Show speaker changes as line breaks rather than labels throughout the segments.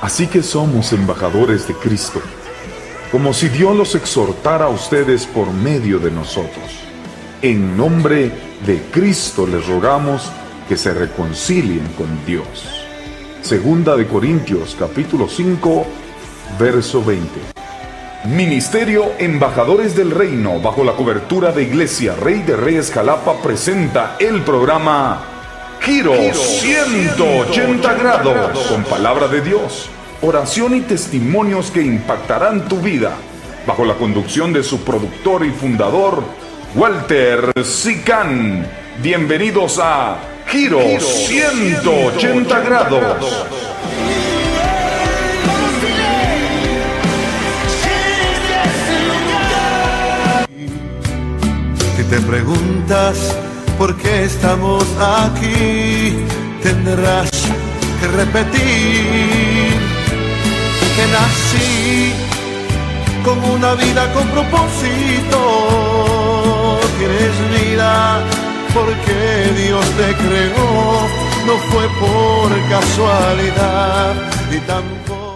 Así que somos embajadores de Cristo, como si Dios los exhortara a ustedes por medio de nosotros. En nombre de Cristo les rogamos que se reconcilien con Dios. Segunda de Corintios, capítulo 5, verso 20. Ministerio Embajadores del Reino, bajo la cobertura de Iglesia Rey de Reyes Jalapa, presenta el programa Giro 180 grados, con palabra de Dios, oración y testimonios que impactarán tu vida, bajo la conducción de su productor y fundador, Walter Sicán. Bienvenidos a Giro 180 grados.
Si te preguntas por qué estamos aquí, tendrás que repetir que nací con una vida con propósito. Tienes vida porque Dios te creó, no fue por casualidad ni tampoco.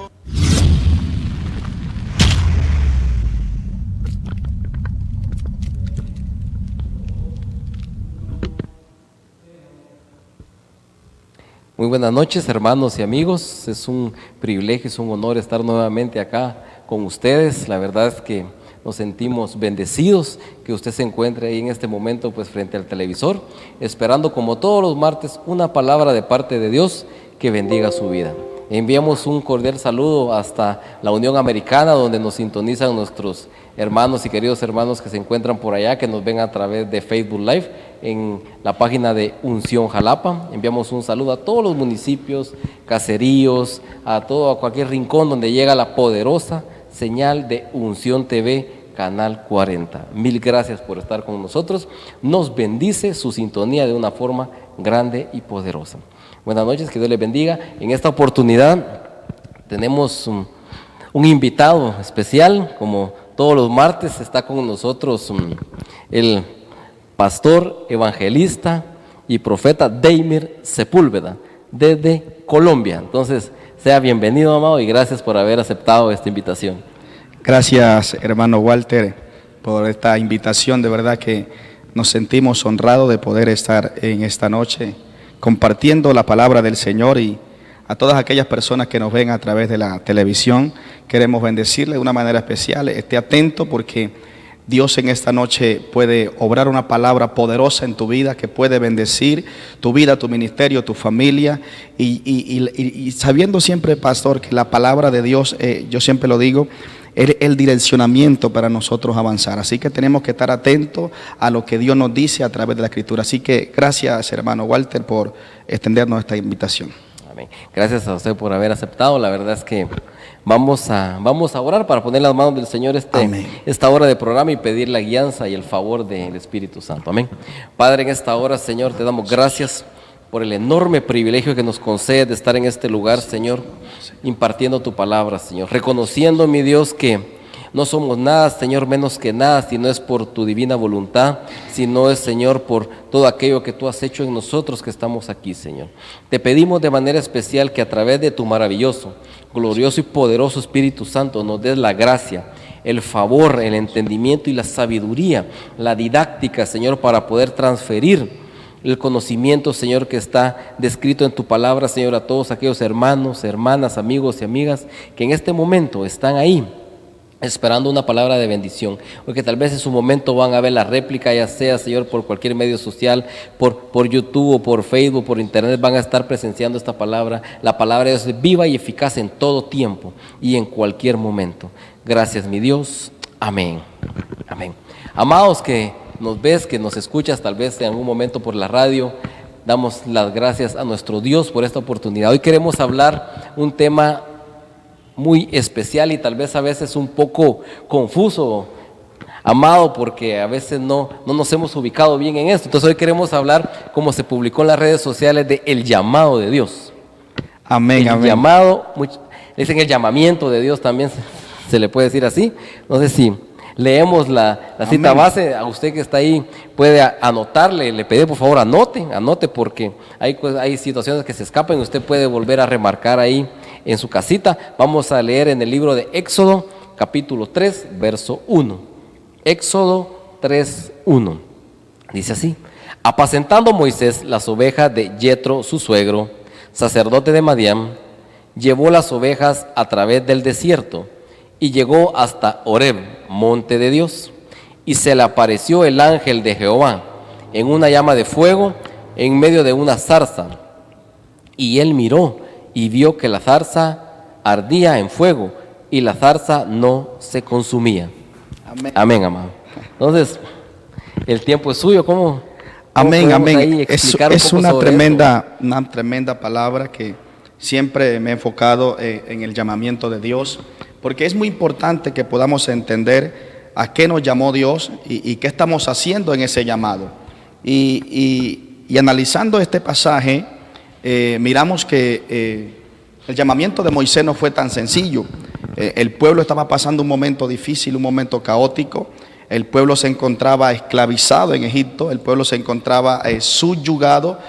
Muy buenas noches, hermanos y amigos. Es un privilegio, es un honor estar nuevamente acá con ustedes. La verdad es que nos sentimos bendecidos que usted se encuentre ahí en este momento pues frente al televisor, esperando como todos los martes una palabra de parte de Dios que bendiga su vida. Enviamos un cordial saludo hasta la Unión Americana, donde nos sintonizan nuestros hermanos y queridos hermanos que se encuentran por allá, que nos ven a través de Facebook Live en la página de Unción Jalapa. Enviamos un saludo a todos los municipios, caseríos, a cualquier rincón donde llega la poderosa señal de Unción TV, Canal 40. Mil gracias por estar con nosotros. Nos bendice su sintonía de una forma grande y poderosa. Buenas noches, que Dios les bendiga. En esta oportunidad tenemos un invitado especial. Como todos los martes está con nosotros el pastor, evangelista y profeta Deimir Sepúlveda desde Colombia. Entonces, sea bienvenido, amado, y gracias por haber aceptado esta invitación.
Gracias, hermano Walter, por esta invitación. De verdad que nos sentimos honrados de poder estar en esta noche compartiendo la palabra del Señor, y a todas aquellas personas que nos ven a través de la televisión queremos bendecirle de una manera especial. Esté atento porque Dios en esta noche puede obrar una palabra poderosa en tu vida que puede bendecir tu vida, tu ministerio, tu familia, y sabiendo siempre, pastor, que la palabra de Dios, yo siempre lo digo, es el direccionamiento para nosotros avanzar. Así que tenemos que estar atentos a lo que Dios nos dice a través de la Escritura. Así que gracias, hermano Walter, por extendernos esta invitación.
Amén. Gracias a usted por haber aceptado. La verdad es que vamos a orar para poner las manos del Señor esta hora de programa y pedir la guianza y el favor del Espíritu Santo. Amén. Padre, en esta hora, Señor, te damos gracias por el enorme privilegio que nos concede de estar en este lugar, Señor, impartiendo tu palabra, Señor, reconociendo, mi Dios, que no somos nada, Señor, menos que nada, si no es por tu divina voluntad, si no es, Señor, por todo aquello que tú has hecho en nosotros que estamos aquí, Señor. Te pedimos de manera especial que a través de tu maravilloso, glorioso y poderoso Espíritu Santo nos des la gracia, el favor, el entendimiento y la sabiduría, la didáctica, Señor, para poder transferir el conocimiento, Señor, que está descrito en tu palabra, Señor, a todos aquellos hermanos, hermanas, amigos y amigas que en este momento están ahí esperando una palabra de bendición, porque tal vez en su momento van a ver la réplica, ya sea, Señor, por cualquier medio social, por YouTube o por Facebook, por internet, van a estar presenciando esta palabra. La palabra de Dios es viva y eficaz en todo tiempo y en cualquier momento. Gracias, mi Dios. Amén. Amén. Amados, que nos ves, que nos escuchas tal vez en algún momento por la radio, damos las gracias a nuestro Dios por esta oportunidad. Hoy queremos hablar un tema muy especial y tal vez a veces un poco confuso, amado, porque a veces no nos hemos ubicado bien en esto. Entonces hoy queremos hablar, como se publicó en las redes sociales, de el llamado de Dios.
Amén,
el
amén.
Llamado, dicen el llamamiento de Dios también se le puede decir así. No sé si leemos la cita base. A usted que está ahí puede anotarle, le pedí por favor anote porque hay situaciones que se escapan y usted puede volver a remarcar ahí en su casita, vamos a leer en el libro de Éxodo, capítulo 3, verso 1. Éxodo 3, 1. Dice así: apacentando Moisés las ovejas de Yetro, su suegro, sacerdote de Madián, llevó las ovejas a través del desierto y llegó hasta Horeb, monte de Dios. Y se le apareció el ángel de Jehová en una llama de fuego en medio de una zarza. Y él miró y vio que la zarza ardía en fuego y la zarza no se consumía.
Amén.
Amén, amado. Entonces, el tiempo es suyo. ¿Cómo
Amén, amén.
Es
una tremenda palabra que siempre me he enfocado en el llamamiento de Dios, porque es muy importante que podamos entender a qué nos llamó Dios y qué estamos haciendo en ese llamado. Y analizando este pasaje, miramos que el llamamiento de Moisés no fue tan sencillo. El pueblo estaba pasando un momento difícil, un momento caótico. El pueblo se encontraba esclavizado en Egipto, el pueblo se encontraba subyugado.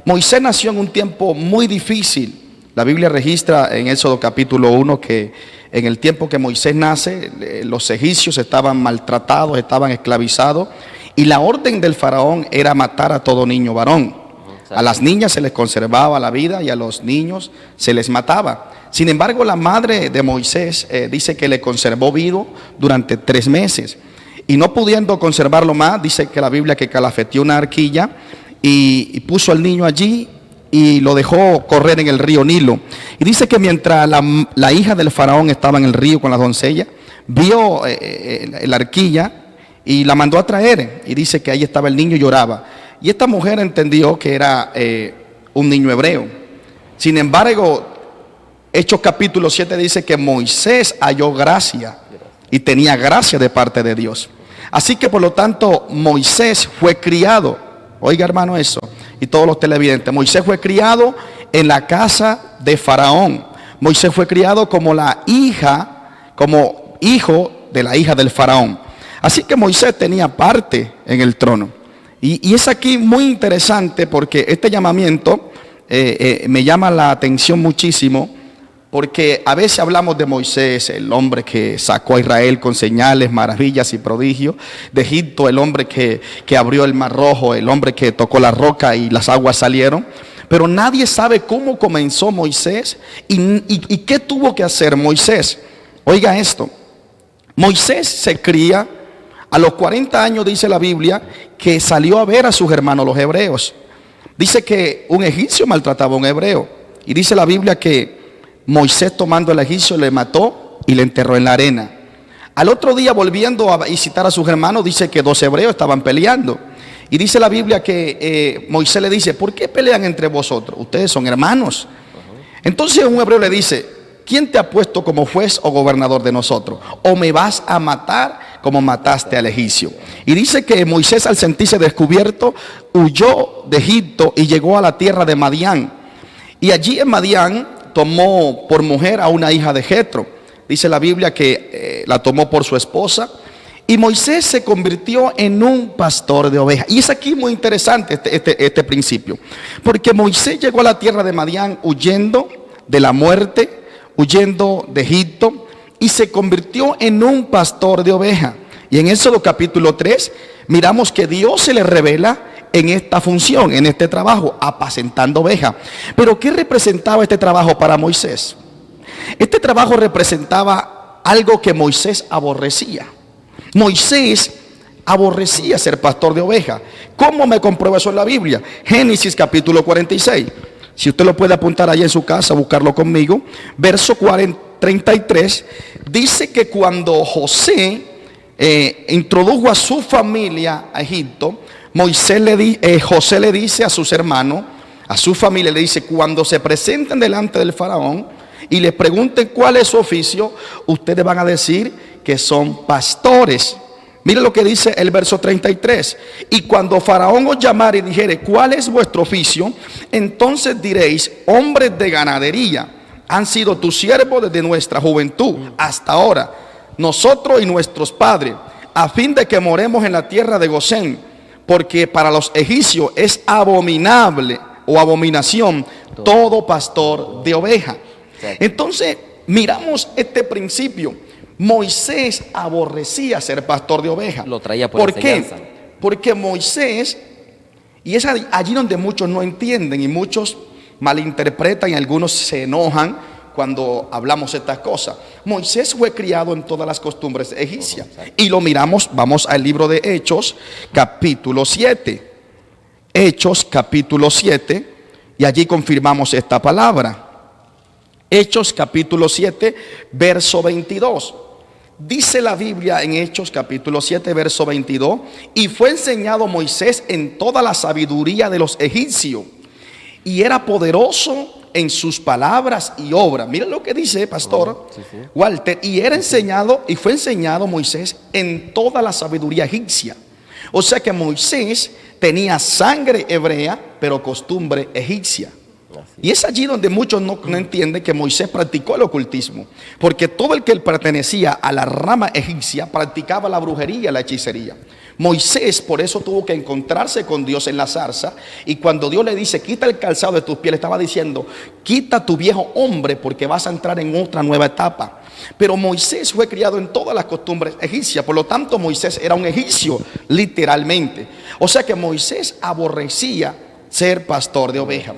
Moisés nació en un tiempo muy difícil. La Biblia registra en Éxodo capítulo 1 que en el tiempo que Moisés nace, los egipcios estaban maltratados, estaban esclavizados, y la orden del faraón era matar a todo niño varón. A las niñas se les conservaba la vida y a los niños se les mataba. Sin embargo, la madre de Moisés dice que le conservó vivo durante 3 meses. Y no pudiendo conservarlo más, dice que la Biblia que calafeteó una arquilla y puso al niño allí y lo dejó correr en el río Nilo. Y dice que mientras la hija del faraón estaba en el río con la doncella, vio la arquilla y la mandó a traer. Y dice que ahí estaba el niño y lloraba. Y esta mujer entendió que era un niño hebreo. Sin embargo, Hechos capítulo 7 dice que Moisés halló gracia y tenía gracia de parte de Dios. Así que por lo tanto Moisés fue criado, oiga hermano eso, y todos los televidentes, Moisés fue criado en la casa de Faraón. Moisés fue criado como hijo de la hija del Faraón. Así que Moisés tenía parte en el trono. Y es aquí muy interesante porque este llamamiento me llama la atención muchísimo, porque a veces hablamos de Moisés, el hombre que sacó a Israel con señales, maravillas y prodigios de Egipto, el hombre que abrió el mar rojo, el hombre que tocó la roca y las aguas salieron. Pero nadie sabe cómo comenzó Moisés y qué tuvo que hacer Moisés. Oiga esto, Moisés se cría a los 40 años, dice la Biblia, que salió a ver a sus hermanos los hebreos. Dice que un egipcio maltrataba a un hebreo. Y dice la Biblia que Moisés, tomando el egipcio, le mató y le enterró en la arena. Al otro día, volviendo a visitar a sus hermanos, dice que 2 hebreos estaban peleando. Y dice la Biblia que Moisés le dice: ¿por qué pelean entre vosotros? Ustedes son hermanos. Entonces un hebreo le dice: ¿quién te ha puesto como juez o gobernador de nosotros? ¿O me vas a matar como mataste al egipcio? Y dice que Moisés, al sentirse descubierto, huyó de Egipto y llegó a la tierra de Madián. Y allí en Madián tomó por mujer a una hija de Jetro. Dice la Biblia que la tomó por su esposa. Y Moisés se convirtió en un pastor de ovejas. Y es aquí muy interesante este principio, porque Moisés llegó a la tierra de Madián huyendo de la muerte, huyendo de Egipto, y se convirtió en un pastor de ovejas. Y en Éxodo capítulo 3 miramos que Dios se le revela en esta función, en este trabajo, apacentando ovejas. Pero ¿qué representaba este trabajo para Moisés? Este trabajo representaba algo que Moisés aborrecía. Moisés aborrecía ser pastor de ovejas. ¿Cómo me comprueba eso en la Biblia? Génesis capítulo 46. Si usted lo puede apuntar ahí en su casa, buscarlo conmigo. Verso 33 dice que cuando José introdujo a su familia a Egipto, José le dice a sus hermanos, a su familia, le dice: cuando se presenten delante del faraón y les pregunten cuál es su oficio, ustedes van a decir que son pastores. Mire lo que dice el verso 33: y cuando faraón os llamare y dijere: ¿cuál es vuestro oficio? Entonces diréis: hombres de ganadería han sido tus siervos desde nuestra juventud hasta ahora, nosotros y nuestros padres, a fin de que moremos en la tierra de Gosén, porque para los egipcios es abominable o abominación todo pastor de oveja. Entonces, miramos este principio. Moisés aborrecía ser pastor de ovejas.
Lo traía por enseñanza.
¿Qué? Porque Moisés, y es allí donde muchos no entienden y muchos malinterpretan y algunos se enojan cuando hablamos estas cosas. Moisés fue criado en todas las costumbres egipcias. Y lo miramos, vamos al libro de Hechos, capítulo 7. Hechos, capítulo 7, y allí confirmamos esta palabra. Hechos, capítulo 7, verso 22. Dice la Biblia en Hechos, capítulo 7, verso 22, y fue enseñado Moisés en toda la sabiduría de los egipcios, y era poderoso en sus palabras y obras. Miren lo que dice, pastor Walter. Y era enseñado, y fue enseñado Moisés en toda la sabiduría egipcia. O sea que Moisés tenía sangre hebrea, pero costumbre egipcia. Y es allí donde muchos no entienden que Moisés practicó el ocultismo, porque todo el que pertenecía a la rama egipcia practicaba la brujería, la hechicería. Moisés por eso tuvo que encontrarse con Dios en la zarza, y cuando Dios le dice quita el calzado de tus pies, le estaba diciendo quita tu viejo hombre porque vas a entrar en otra nueva etapa. Pero Moisés fue criado en todas las costumbres egipcias, por lo tanto Moisés era un egipcio literalmente. O sea que Moisés aborrecía ser pastor de ovejas.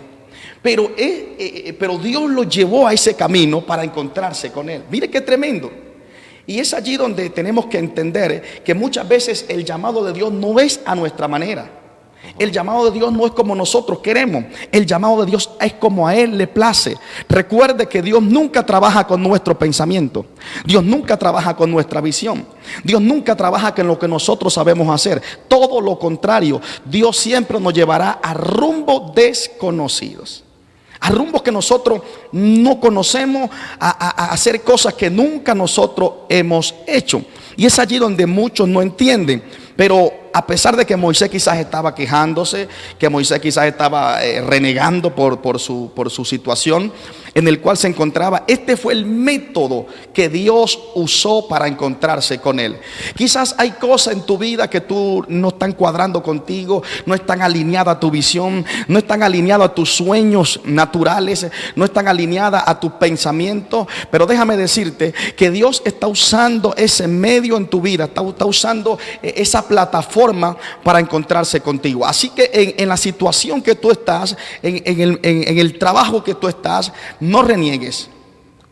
Pero Dios lo llevó a ese camino para encontrarse con él. Mire qué tremendo. Y es allí donde tenemos que entender que muchas veces el llamado de Dios no es a nuestra manera. El llamado de Dios no es como nosotros queremos. El llamado de Dios es como a Él le place. Recuerde que Dios nunca trabaja con nuestro pensamiento. Dios nunca trabaja con nuestra visión. Dios nunca trabaja con lo que nosotros sabemos hacer. Todo lo contrario, Dios siempre nos llevará a rumbos desconocidos, a rumbos que nosotros no conocemos, a hacer cosas que nunca nosotros hemos hecho. Y es allí donde muchos no entienden. Pero a pesar de que Moisés quizás estaba quejándose, que Moisés quizás estaba renegando por su situación en el cual se encontraba, este fue el método que Dios usó para encontrarse con él. Quizás hay cosas en tu vida que tú no están cuadrando contigo, no están alineadas a tu visión, no están alineadas a tus sueños naturales, no están alineadas a tus pensamientos. Pero déjame decirte que Dios está usando ese medio en tu vida, está usando esa plataforma para encontrarse contigo. Así que en la situación que tú estás, en el trabajo que tú estás, no reniegues.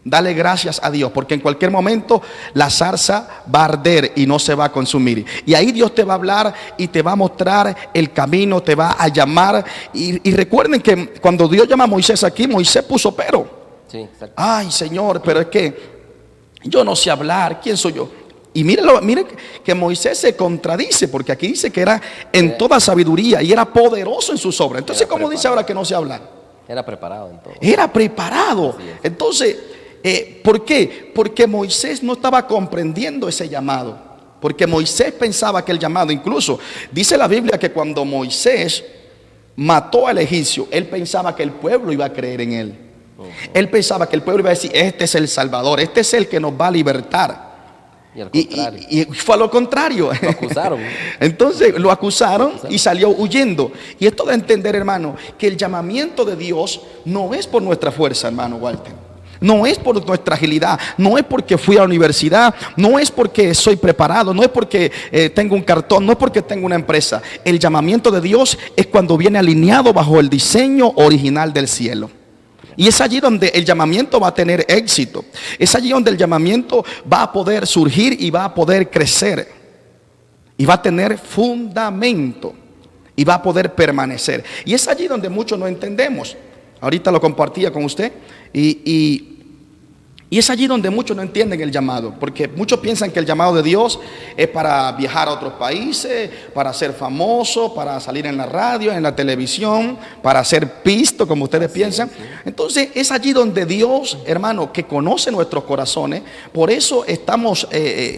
Dale gracias a Dios, porque en cualquier momento la zarza va a arder y no se va a consumir. Y ahí Dios te va a hablar y te va a mostrar el camino, te va a llamar. Y recuerden que cuando Dios llama a Moisés aquí, Moisés puso pero. Sí, ay, Señor, pero es que yo no sé hablar, ¿quién soy yo? Y mire que Moisés se contradice, porque aquí dice que era en toda sabiduría y era poderoso en sus obras. Entonces, ¿cómo dice ahora que no sé hablar?
Era preparado en todo.
Era preparado. Entonces, ¿por qué? Porque Moisés no estaba comprendiendo ese llamado. Porque Moisés pensaba que el llamado, incluso dice la Biblia que cuando Moisés mató al egipcio, él pensaba que el pueblo iba a creer en él. Él pensaba que el pueblo iba a decir, este es el Salvador, este es el que nos va a libertar. Y fue a lo contrario.
Lo acusaron.
Entonces lo acusaron y salió huyendo. Y esto de entender, hermano, que el llamamiento de Dios no es por nuestra fuerza, hermano Walter. No es por nuestra agilidad, no es porque fui a la universidad, no es porque soy preparado, no es porque tengo un cartón, no es porque tengo una empresa. El llamamiento de Dios es cuando viene alineado bajo el diseño original del cielo. Y es allí donde el llamamiento va a tener éxito. Es allí donde el llamamiento va a poder surgir y va a poder crecer. Y va a tener fundamento. Y va a poder permanecer. Y es allí donde muchos no entendemos. Ahorita lo compartía con usted. Y es allí donde muchos no entienden el llamado. Porque muchos piensan que el llamado de Dios es para viajar a otros países, para ser famoso, para salir en la radio, en la televisión, para ser visto, como ustedes piensan. Entonces es allí donde Dios, hermano, que conoce nuestros corazones. Por eso estamos,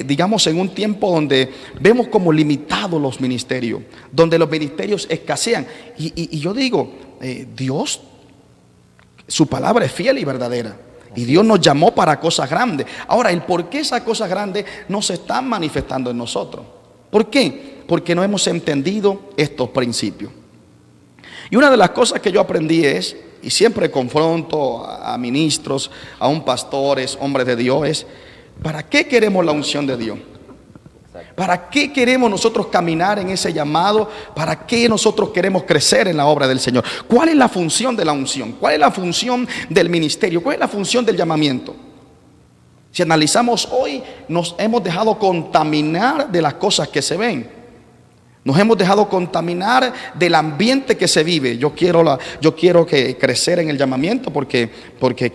digamos, en un tiempo donde vemos como limitados los ministerios, donde los ministerios escasean. Y yo digo, Dios, su palabra es fiel y verdadera. Y Dios nos llamó para cosas grandes. Ahora, el por qué esas cosas grandes no se están manifestando en nosotros. ¿Por qué? Porque no hemos entendido estos principios. Y una de las cosas que yo aprendí es y siempre confronto a ministros, aún pastores, hombres de Dios, ¿para qué queremos la unción de Dios? ¿Para qué queremos nosotros caminar en ese llamado? ¿Para qué nosotros queremos crecer en la obra del Señor? ¿Cuál es la función de la unción? ¿Cuál es la función del ministerio? ¿Cuál es la función del llamamiento? Si analizamos hoy, nos hemos dejado contaminar de las cosas que se ven. Nos hemos dejado contaminar del ambiente que se vive. Yo quiero que crecer en el llamamiento porque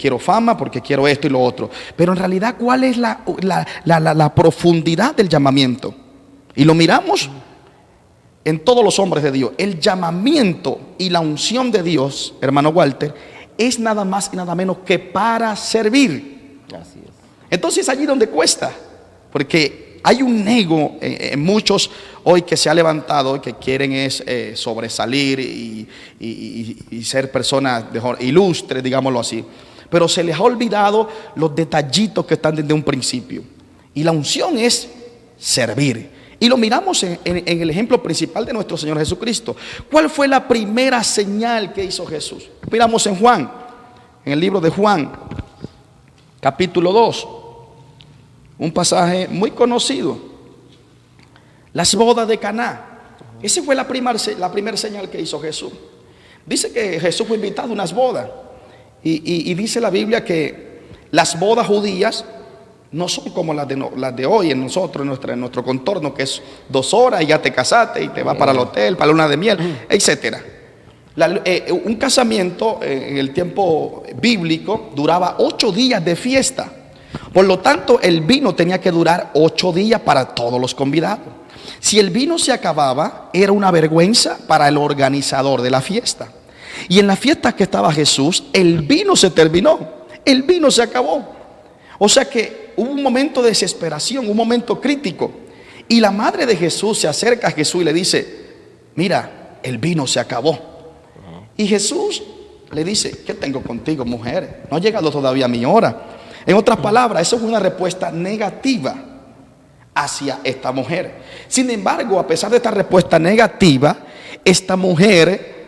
quiero fama, porque quiero esto y lo otro. Pero en realidad, ¿cuál es la profundidad del llamamiento? Y lo miramos en todos los hombres de Dios. El llamamiento y la unción de Dios, hermano Walter, es nada más y nada menos que para servir.
Así es.
Entonces allí donde cuesta, porque hay un ego en muchos hoy que se ha levantado y que quieren sobresalir y ser personas ilustres, digámoslo así. Pero se les ha olvidado los detallitos que están desde un principio. Y la unción es servir. Y lo miramos en el ejemplo principal de nuestro Señor Jesucristo. ¿Cuál fue la primera señal que hizo Jesús? Miramos en Juan, en el libro de Juan, capítulo 2. Un pasaje muy conocido. Las bodas de Caná. Esa fue la primera señal que hizo Jesús. Dice que Jesús fue invitado a unas bodas. Y dice la Biblia que las bodas judías no son como las de hoy en nosotros, en nuestro contorno, que es 2 horas y ya te casaste y te vas para el hotel, para la luna de miel, etc. Un casamiento en el tiempo bíblico duraba 8 días de fiesta. Por lo tanto, el vino tenía que durar 8 días para todos los convidados. Si el vino se acababa, era una vergüenza para el organizador de la fiesta. Y en la fiesta que estaba Jesús, el vino se terminó, el vino se acabó. O sea que hubo un momento de desesperación, un momento crítico. Y la madre de Jesús se acerca a Jesús y le dice: mira, el vino se acabó. Y Jesús le dice: ¿qué tengo contigo, mujer? No ha llegado todavía mi hora. En otras palabras, eso es una respuesta negativa hacia esta mujer. Sin embargo, a pesar de esta respuesta negativa, esta mujer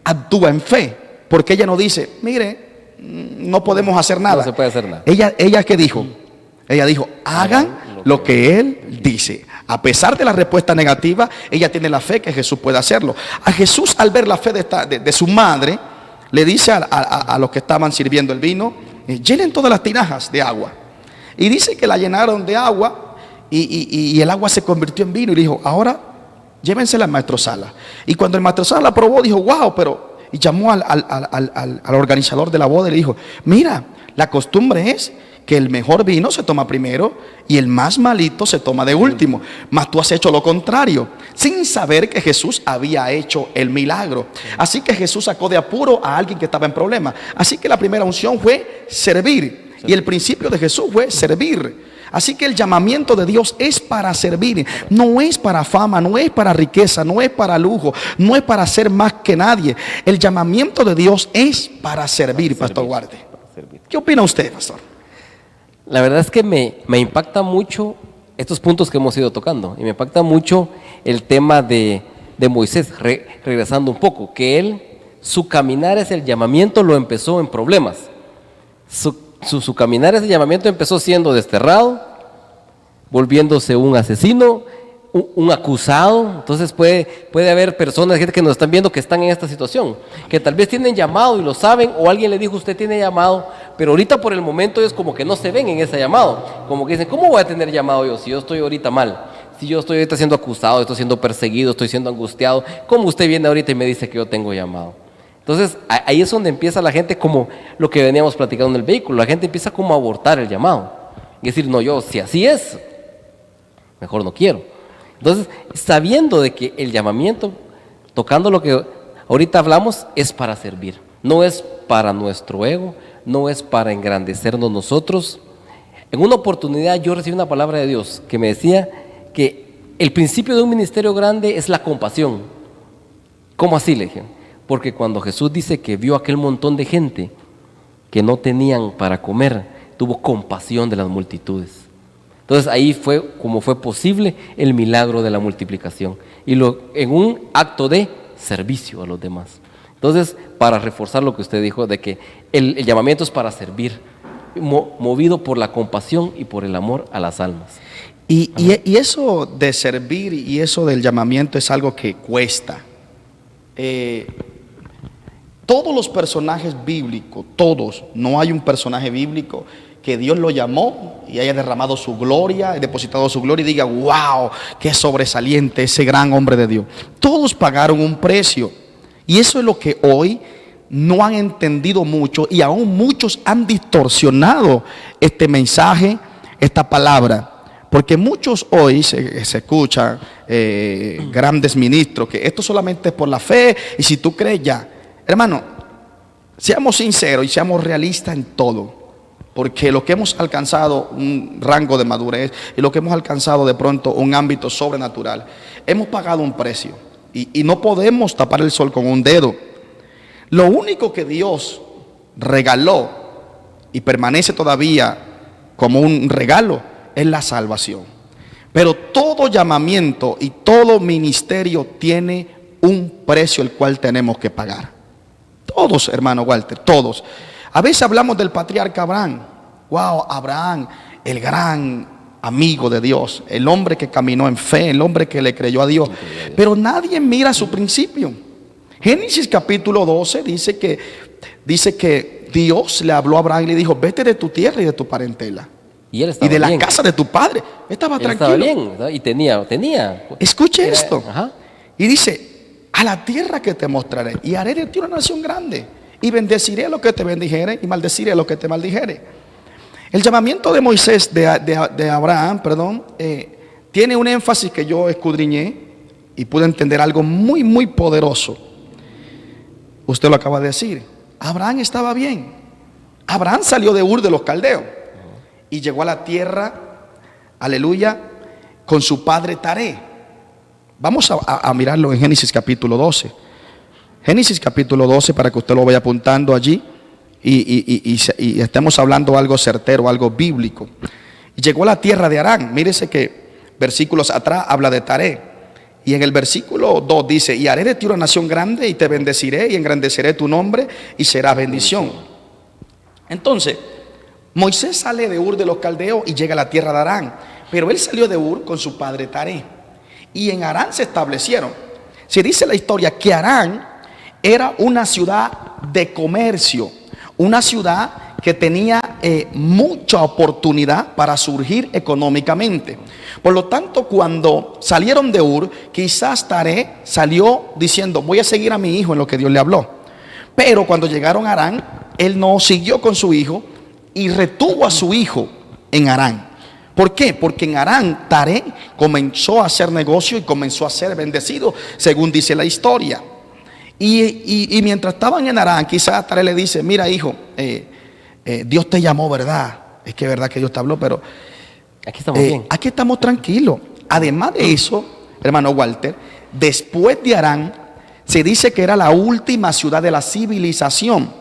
actúa en fe, porque ella no dice: mire, no podemos hacer nada.
No se puede hacer nada.
Ella ¿qué dijo? Ella dijo: hagan lo que él dice. A pesar de la respuesta negativa, ella tiene la fe que Jesús puede hacerlo. A Jesús, al ver la fe de su madre, le dice a los que estaban sirviendo el vino: llenen todas las tinajas de agua. Y dice que la llenaron de agua y el agua se convirtió en vino. Y dijo: ahora llévensela al maestro Sala. Y cuando el maestro Sala la probó, dijo: wow, y llamó al organizador de la boda y le dijo: mira, la costumbre es que el mejor vino se toma primero y el más malito se toma de último. Mas tú has hecho lo contrario, sin saber que Jesús había hecho el milagro. Así que Jesús sacó de apuro a alguien que estaba en problema. Así que la primera unción fue servir. Y el principio de Jesús fue servir. Así que el llamamiento de Dios es para servir. No es para fama, no es para riqueza, no es para lujo, no es para ser más que nadie. El llamamiento de Dios es para servir, Pastor Guarde. ¿Qué opina usted, pastor?
La verdad es que me impacta mucho estos puntos que hemos ido tocando. Y me impacta mucho el tema de Moisés, regresando un poco, que su caminar es el llamamiento, lo empezó en problemas. Su caminar, ese llamamiento empezó siendo desterrado, volviéndose un asesino, un acusado. Entonces puede haber personas, gente que nos están viendo, que están en esta situación, que tal vez tienen llamado y lo saben, o alguien le dijo: usted tiene llamado, pero ahorita por el momento es como que no se ven en ese llamado, como que dicen: ¿cómo voy a tener llamado yo si yo estoy ahorita mal? Si yo estoy ahorita siendo acusado, estoy siendo perseguido, estoy siendo angustiado, ¿cómo usted viene ahorita y me dice que yo tengo llamado? Entonces ahí es donde empieza la gente, como lo que veníamos platicando en el vehículo, la gente empieza como a abortar el llamado y decir: no, yo si así es, mejor no quiero. Entonces, sabiendo de que el llamamiento, tocando lo que ahorita hablamos, es para servir, no es para nuestro ego, no es para engrandecernos nosotros. En una oportunidad yo recibí una palabra de Dios que me decía que el principio de un ministerio grande es la compasión. ¿Cómo así? Le dije: porque cuando Jesús dice que vio aquel montón de gente que no tenían para comer, tuvo compasión de las multitudes. Entonces ahí fue como fue posible el milagro de la multiplicación, y en un acto de servicio a los demás. Entonces, para reforzar lo que usted dijo, de que el llamamiento es para servir, movido por la compasión y por el amor a las almas.
Y eso de servir y eso del llamamiento es algo que cuesta. Todos los personajes bíblicos, todos, no hay un personaje bíblico que Dios lo llamó y haya derramado su gloria, depositado su gloria y diga, wow, qué sobresaliente ese gran hombre de Dios. Todos pagaron un precio, y eso es lo que hoy no han entendido mucho, y aún muchos han distorsionado este mensaje, esta palabra. Porque muchos hoy se escuchan grandes ministros que esto solamente es por la fe, y si tú crees ya. Hermano, seamos sinceros y seamos realistas en todo, porque lo que hemos alcanzado un rango de madurez y lo que hemos alcanzado de pronto un ámbito sobrenatural, hemos pagado un precio, y no podemos tapar el sol con un dedo. Lo único que Dios regaló y permanece todavía como un regalo es la salvación. Pero todo llamamiento y todo ministerio tiene un precio el cual tenemos que pagar. Todos, hermano Walter, todos. A veces hablamos del patriarca Abraham. Wow, Abraham, el gran amigo de Dios, el hombre que caminó en fe, el hombre que le creyó a Dios. Pero nadie mira su principio. Génesis capítulo 12 dice que Dios le habló a Abraham y le dijo, vete de tu tierra y de tu parentela.
Y él
y de
bien.
La casa de tu padre. Estaba tranquilo.
Estaba bien, ¿no? Y tenía.
Escuche esto.
Ajá.
Y dice, a la tierra que te mostraré, y haré de ti una nación grande, y bendeciré a los que te bendijere, y maldeciré a los que te maldijere. El llamamiento de Moisés, de Abraham, tiene un énfasis que yo escudriñé y pude entender algo muy, muy poderoso. Usted lo acaba de decir. Abraham estaba bien. Abraham salió de Ur de los Caldeos y llegó a la tierra, aleluya, con su padre Taré. Vamos a mirarlo en Génesis capítulo 12. Génesis capítulo 12, para que usted lo vaya apuntando allí y estemos hablando algo certero, algo bíblico. Y llegó a la tierra de Harán. Mírese que versículos atrás habla de Taré. Y en el versículo 2 dice, y haré de ti una nación grande, y te bendeciré, y engrandeceré tu nombre, y será bendición. Entonces, Moisés sale de Ur de los Caldeos y llega a la tierra de Harán. Pero él salió de Ur con su padre Taré, y en Harán se establecieron. Se dice la historia que Harán era una ciudad de comercio, una ciudad que tenía mucha oportunidad para surgir económicamente. Por lo tanto, cuando salieron de Ur, quizás Taré salió diciendo, voy a seguir a mi hijo en lo que Dios le habló. Pero cuando llegaron a Harán, él no siguió con su hijo y retuvo a su hijo en Harán. ¿Por qué? Porque en Harán Taré comenzó a hacer negocio y comenzó a ser bendecido, según dice la historia. Y mientras estaban en Harán, quizás Taré le dice, mira hijo, Dios te llamó, ¿verdad? Es que es verdad que Dios te habló, pero
aquí estamos bien.
Aquí estamos tranquilos. Además de eso, hermano Walter, después de Harán, se dice que era la última ciudad de la civilización.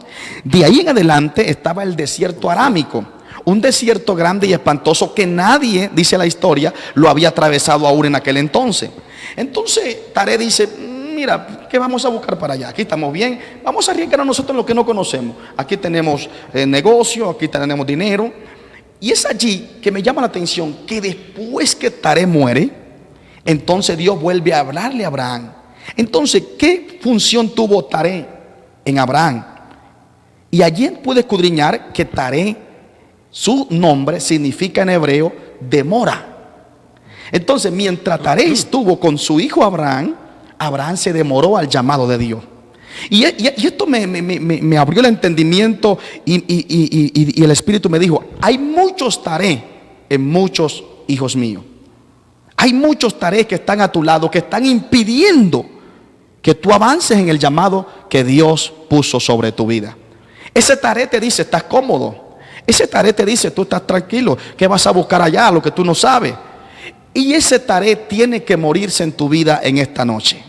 De ahí en adelante estaba el desierto arámico, un desierto grande y espantoso que nadie, dice la historia, lo había atravesado aún en aquel entonces. Entonces Taré dice, mira, ¿qué vamos a buscar para allá? Aquí estamos bien, vamos a arriesgar a nosotros en lo que no conocemos. Aquí tenemos negocio, aquí tenemos dinero. Y es allí que me llama la atención que después que Taré muere, entonces Dios vuelve a hablarle a Abraham. Entonces, ¿qué función tuvo Taré en Abraham? Y allí pude escudriñar que Taré, su nombre significa en hebreo demora. Entonces, mientras Taré estuvo con su hijo Abraham, Abraham se demoró al llamado de Dios. Y esto me abrió el entendimiento y el Espíritu me dijo, hay muchos Taré en muchos hijos míos. Hay muchos Taré que están a tu lado, que están impidiendo que tú avances en el llamado que Dios puso sobre tu vida. Ese Taré te dice, estás cómodo. Ese Taré te dice, tú estás tranquilo, ¿qué vas a buscar allá? Lo que tú no sabes. Y ese Taré tiene que morirse en tu vida en esta noche.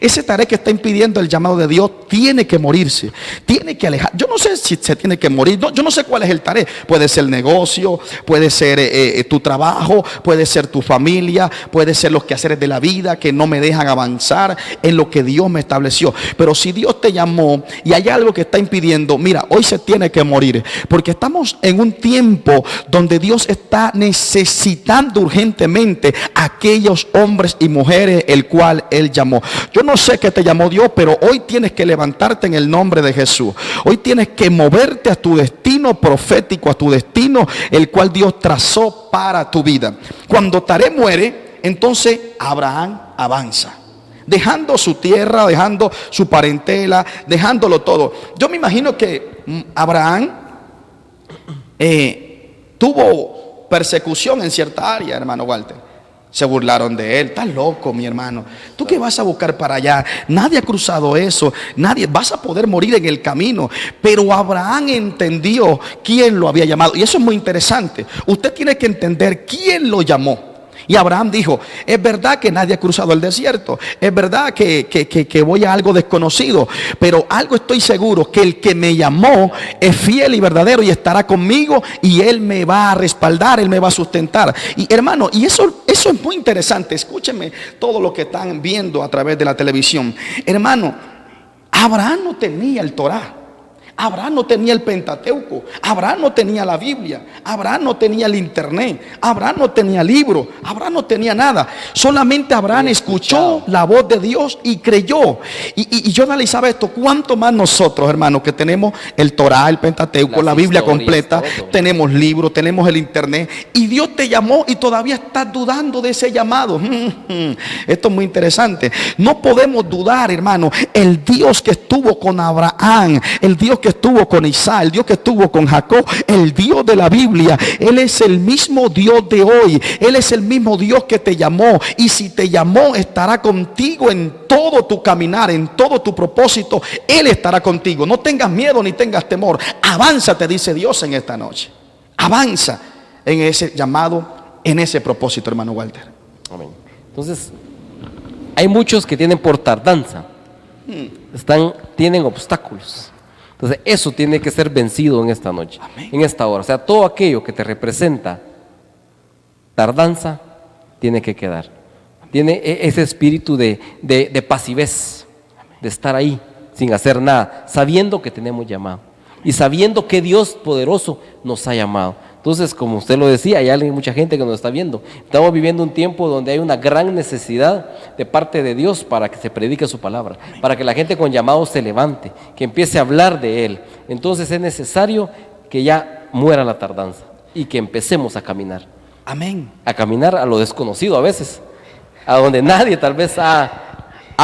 Ese tarea que está impidiendo el llamado de Dios tiene que morirse, tiene que alejar. Yo no sé si se tiene que morir, yo no sé cuál es el tarea. Puede ser el negocio, puede ser tu trabajo, puede ser tu familia, puede ser los quehaceres de la vida que no me dejan avanzar en lo que Dios me estableció. Pero si Dios te llamó y hay algo que está impidiendo, mira, hoy se tiene que morir, porque estamos en un tiempo donde Dios está necesitando urgentemente a aquellos hombres y mujeres el cual Él llamó. Yo no sé qué te llamó Dios, pero hoy tienes que levantarte en el nombre de Jesús. Hoy tienes que moverte a tu destino profético, a tu destino el cual Dios trazó para tu vida. Cuando Taré muere, entonces Abraham avanza, dejando su tierra, dejando su parentela, dejándolo todo. Yo me imagino que Abraham tuvo persecución en cierta área, hermano Walter. Se burlaron de él. Estás loco, mi hermano. ¿Tú qué vas a buscar para allá? Nadie ha cruzado eso. Nadie. Vas a poder morir en el camino. Pero Abraham entendió quién lo había llamado. Y eso es muy interesante. Usted tiene que entender quién lo llamó. Y Abraham dijo, es verdad que nadie ha cruzado el desierto, es verdad que voy a algo desconocido, pero algo estoy seguro, que el que me llamó es fiel y verdadero y estará conmigo y Él me va a respaldar, Él me va a sustentar. Y hermano, y eso es muy interesante. Escúchenme todo lo que están viendo a través de la televisión. Hermano, Abraham no tenía el Torá. Abraham no tenía el Pentateuco, Abraham no tenía la Biblia, Abraham no tenía el internet, Abraham no tenía libro, Abraham no tenía nada. Solamente Abraham escuchó la voz de Dios y creyó. Y yo analizaba esto, cuánto más nosotros, hermanos, que tenemos el Torá, el Pentateuco, la Biblia completa, tenemos libros, tenemos el internet, y Dios te llamó y todavía estás dudando de ese llamado. Esto es muy interesante. No podemos dudar, hermano. El Dios que estuvo con Abraham, el Dios que estuvo con Isaac, el Dios que estuvo con Jacob, el Dios de la Biblia, Él es el mismo Dios de hoy. Él es el mismo Dios que te llamó, y si te llamó estará contigo en todo tu caminar, en todo tu propósito. Él estará contigo. No tengas miedo ni tengas temor. Avanza, te dice Dios en esta noche. Avanza en ese llamado, en ese propósito, hermano Walter.
Amén. Entonces, hay muchos que tienen por tardanza, tienen obstáculos. Entonces eso tiene que ser vencido en esta noche. Amén. En esta hora. O sea, todo aquello que te representa tardanza tiene que quedar. Tiene ese espíritu de pasivez, de estar ahí sin hacer nada, sabiendo que tenemos llamado y sabiendo que Dios poderoso nos ha llamado. Entonces, como usted lo decía, hay mucha gente que nos está viendo. Estamos viviendo un tiempo donde hay una gran necesidad de parte de Dios para que se predique su palabra, para que la gente con llamado se levante, que empiece a hablar de Él. Entonces es necesario que ya muera la tardanza y que empecemos a caminar.
Amén.
A caminar a lo desconocido a veces, a donde nadie tal vez ha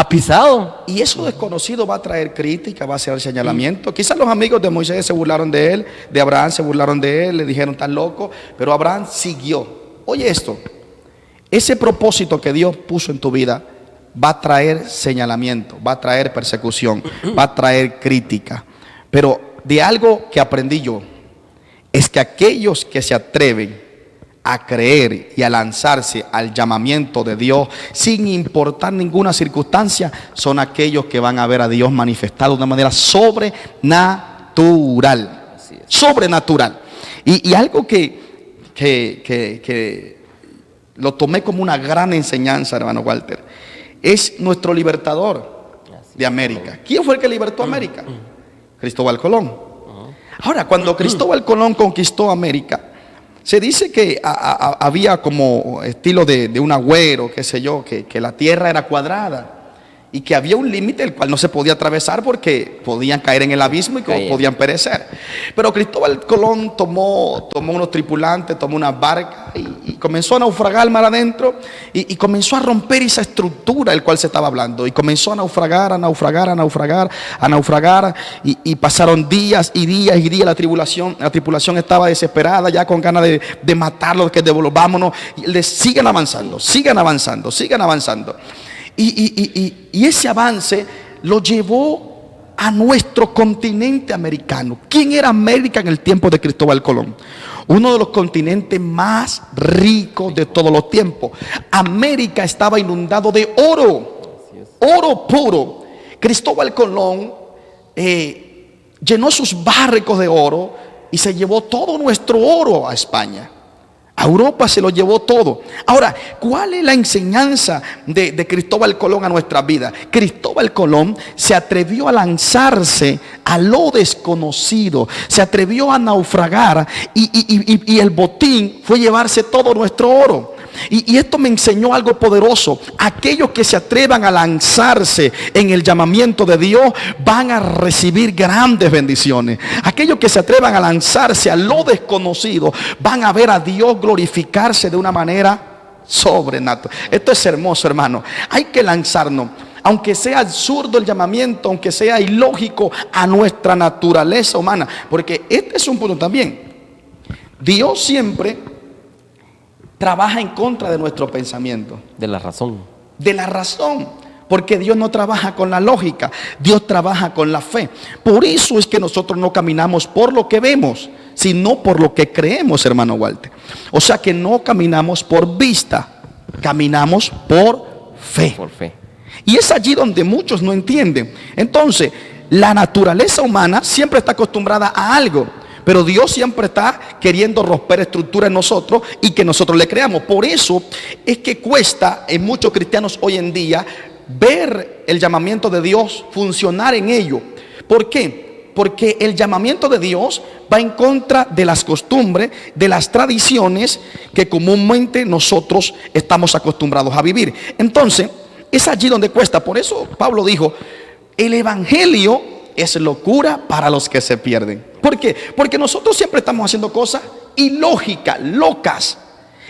pisado.
Y eso desconocido va a traer crítica, va a ser señalamiento. Quizás los amigos de Moisés se burlaron de él, de Abraham se burlaron de él, le dijeron tan loco, pero Abraham siguió. Oye esto, ese propósito que Dios puso en tu vida va a traer señalamiento, va a traer persecución, va a traer crítica. Pero de algo que aprendí yo, es que aquellos que se atreven a creer y a lanzarse al llamamiento de Dios sin importar ninguna circunstancia, son aquellos que van a ver a Dios manifestado de una manera sobrenatural. Sobrenatural. Y algo que lo tomé como una gran enseñanza, hermano Walter, es nuestro libertador de América. ¿Quién fue el que libertó a América? Cristóbal Colón. Ahora, cuando Cristóbal Colón conquistó América, se dice que había como estilo de un agüero, qué sé yo, que la tierra era cuadrada y que había un límite el cual no se podía atravesar porque podían caer en el abismo y podían perecer. Pero Cristóbal Colón tomó unos tripulantes, tomó una barca y comenzó a naufragar al mar adentro y comenzó a romper esa estructura del cual se estaba hablando, y comenzó a naufragar y pasaron días y días y días. La tripulación estaba desesperada, ya con ganas de matarlos, que devolvámonos. Y sigan avanzando. Y ese avance lo llevó a nuestro continente americano. ¿Quién era América en el tiempo de Cristóbal Colón? Uno de los continentes más ricos de todos los tiempos. América estaba inundado de oro. oro puro. Cristóbal Colón llenó sus barcos de oro y se llevó todo nuestro oro a España. A Europa se lo llevó todo. Ahora, ¿cuál es la enseñanza de Cristóbal Colón a nuestra vida? Cristóbal Colón se atrevió a lanzarse a lo desconocido, se atrevió a naufragar y el botín fue llevarse todo nuestro oro. Y esto me enseñó algo poderoso. Aquellos que se atrevan a lanzarse en el llamamiento de Dios van a recibir grandes bendiciones. Aquellos que se atrevan a lanzarse a lo desconocido van a ver a Dios glorificarse de una manera sobrenatural. Esto es hermoso, hermano. Hay que lanzarnos, aunque sea absurdo el llamamiento, aunque sea ilógico a nuestra naturaleza humana, porque este es un punto también. Dios siempre trabaja en contra de nuestro pensamiento.
De la razón.
De la razón. Porque Dios no trabaja con la lógica, Dios trabaja con la fe. Por eso es que nosotros no caminamos por lo que vemos, sino por lo que creemos, hermano Walter. O sea que no caminamos por vista, caminamos por fe.
Por fe.
Y es allí donde muchos no entienden. Entonces, la naturaleza humana siempre está acostumbrada a algo, pero Dios siempre está queriendo romper estructuras en nosotros y que nosotros le creamos. Por eso es que cuesta en muchos cristianos hoy en día ver el llamamiento de Dios, funcionar en ello. ¿Por qué? Porque el llamamiento de Dios va en contra de las costumbres, de las tradiciones que comúnmente nosotros estamos acostumbrados a vivir. Entonces, es allí donde cuesta. Por eso Pablo dijo, el evangelio es locura para los que se pierden. ¿Por qué? Porque nosotros siempre estamos haciendo cosas ilógicas, locas.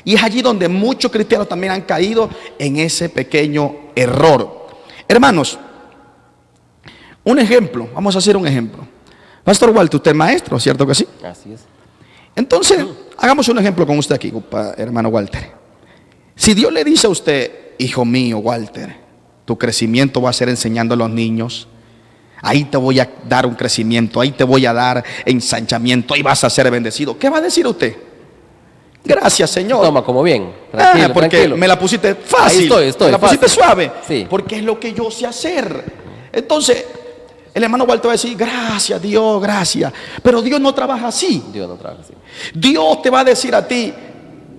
Y es allí donde muchos cristianos también han caído en ese pequeño error. Hermanos, un ejemplo, vamos a hacer un ejemplo. Pastor Walter, usted es maestro, ¿cierto que sí?
Así es.
Entonces, hagamos un ejemplo con usted aquí, hermano Walter. Si Dios le dice a usted, hijo mío, Walter, tu crecimiento va a ser enseñando a los niños. Ahí te voy a dar un crecimiento, ahí te voy a dar ensanchamiento, ahí vas a ser bendecido. ¿Qué va a decir usted? Gracias, Señor.
Toma como bien, tranquilo,
porque
tranquilo.
me la pusiste fácil,
estoy
me la pusiste
fácil.
suave,
Sí.
porque es lo que yo sé hacer. Entonces, el hermano Walter va a decir, gracias Dios, gracias. Pero Dios no trabaja así.
Dios no trabaja así.
Dios te va a decir a ti,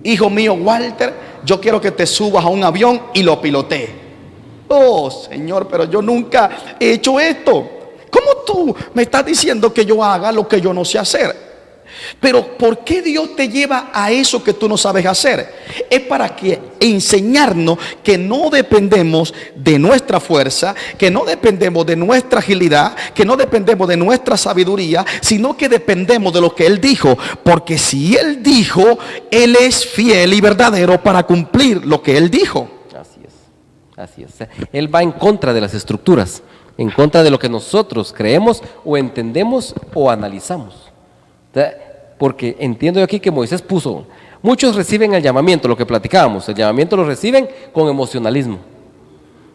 hijo mío Walter, yo quiero que te subas a un avión y lo pilotees. Oh, Señor, pero yo nunca he hecho esto. ¿Cómo tú me estás diciendo que yo haga lo que yo no sé hacer? Pero ¿por qué Dios te lleva a eso que tú no sabes hacer? Es para que enseñarnos que no dependemos de nuestra fuerza, que no dependemos de nuestra agilidad, que no dependemos de nuestra sabiduría, sino que dependemos de lo que Él dijo. Porque si Él dijo, Él es fiel y verdadero para cumplir lo que Él dijo.
Así es. Así es. Él va en contra de las estructuras, en contra de lo que nosotros creemos o entendemos o analizamos. Porque entiendo yo aquí que Moisés puso, muchos reciben el llamamiento, lo que platicábamos, el llamamiento lo reciben con emocionalismo.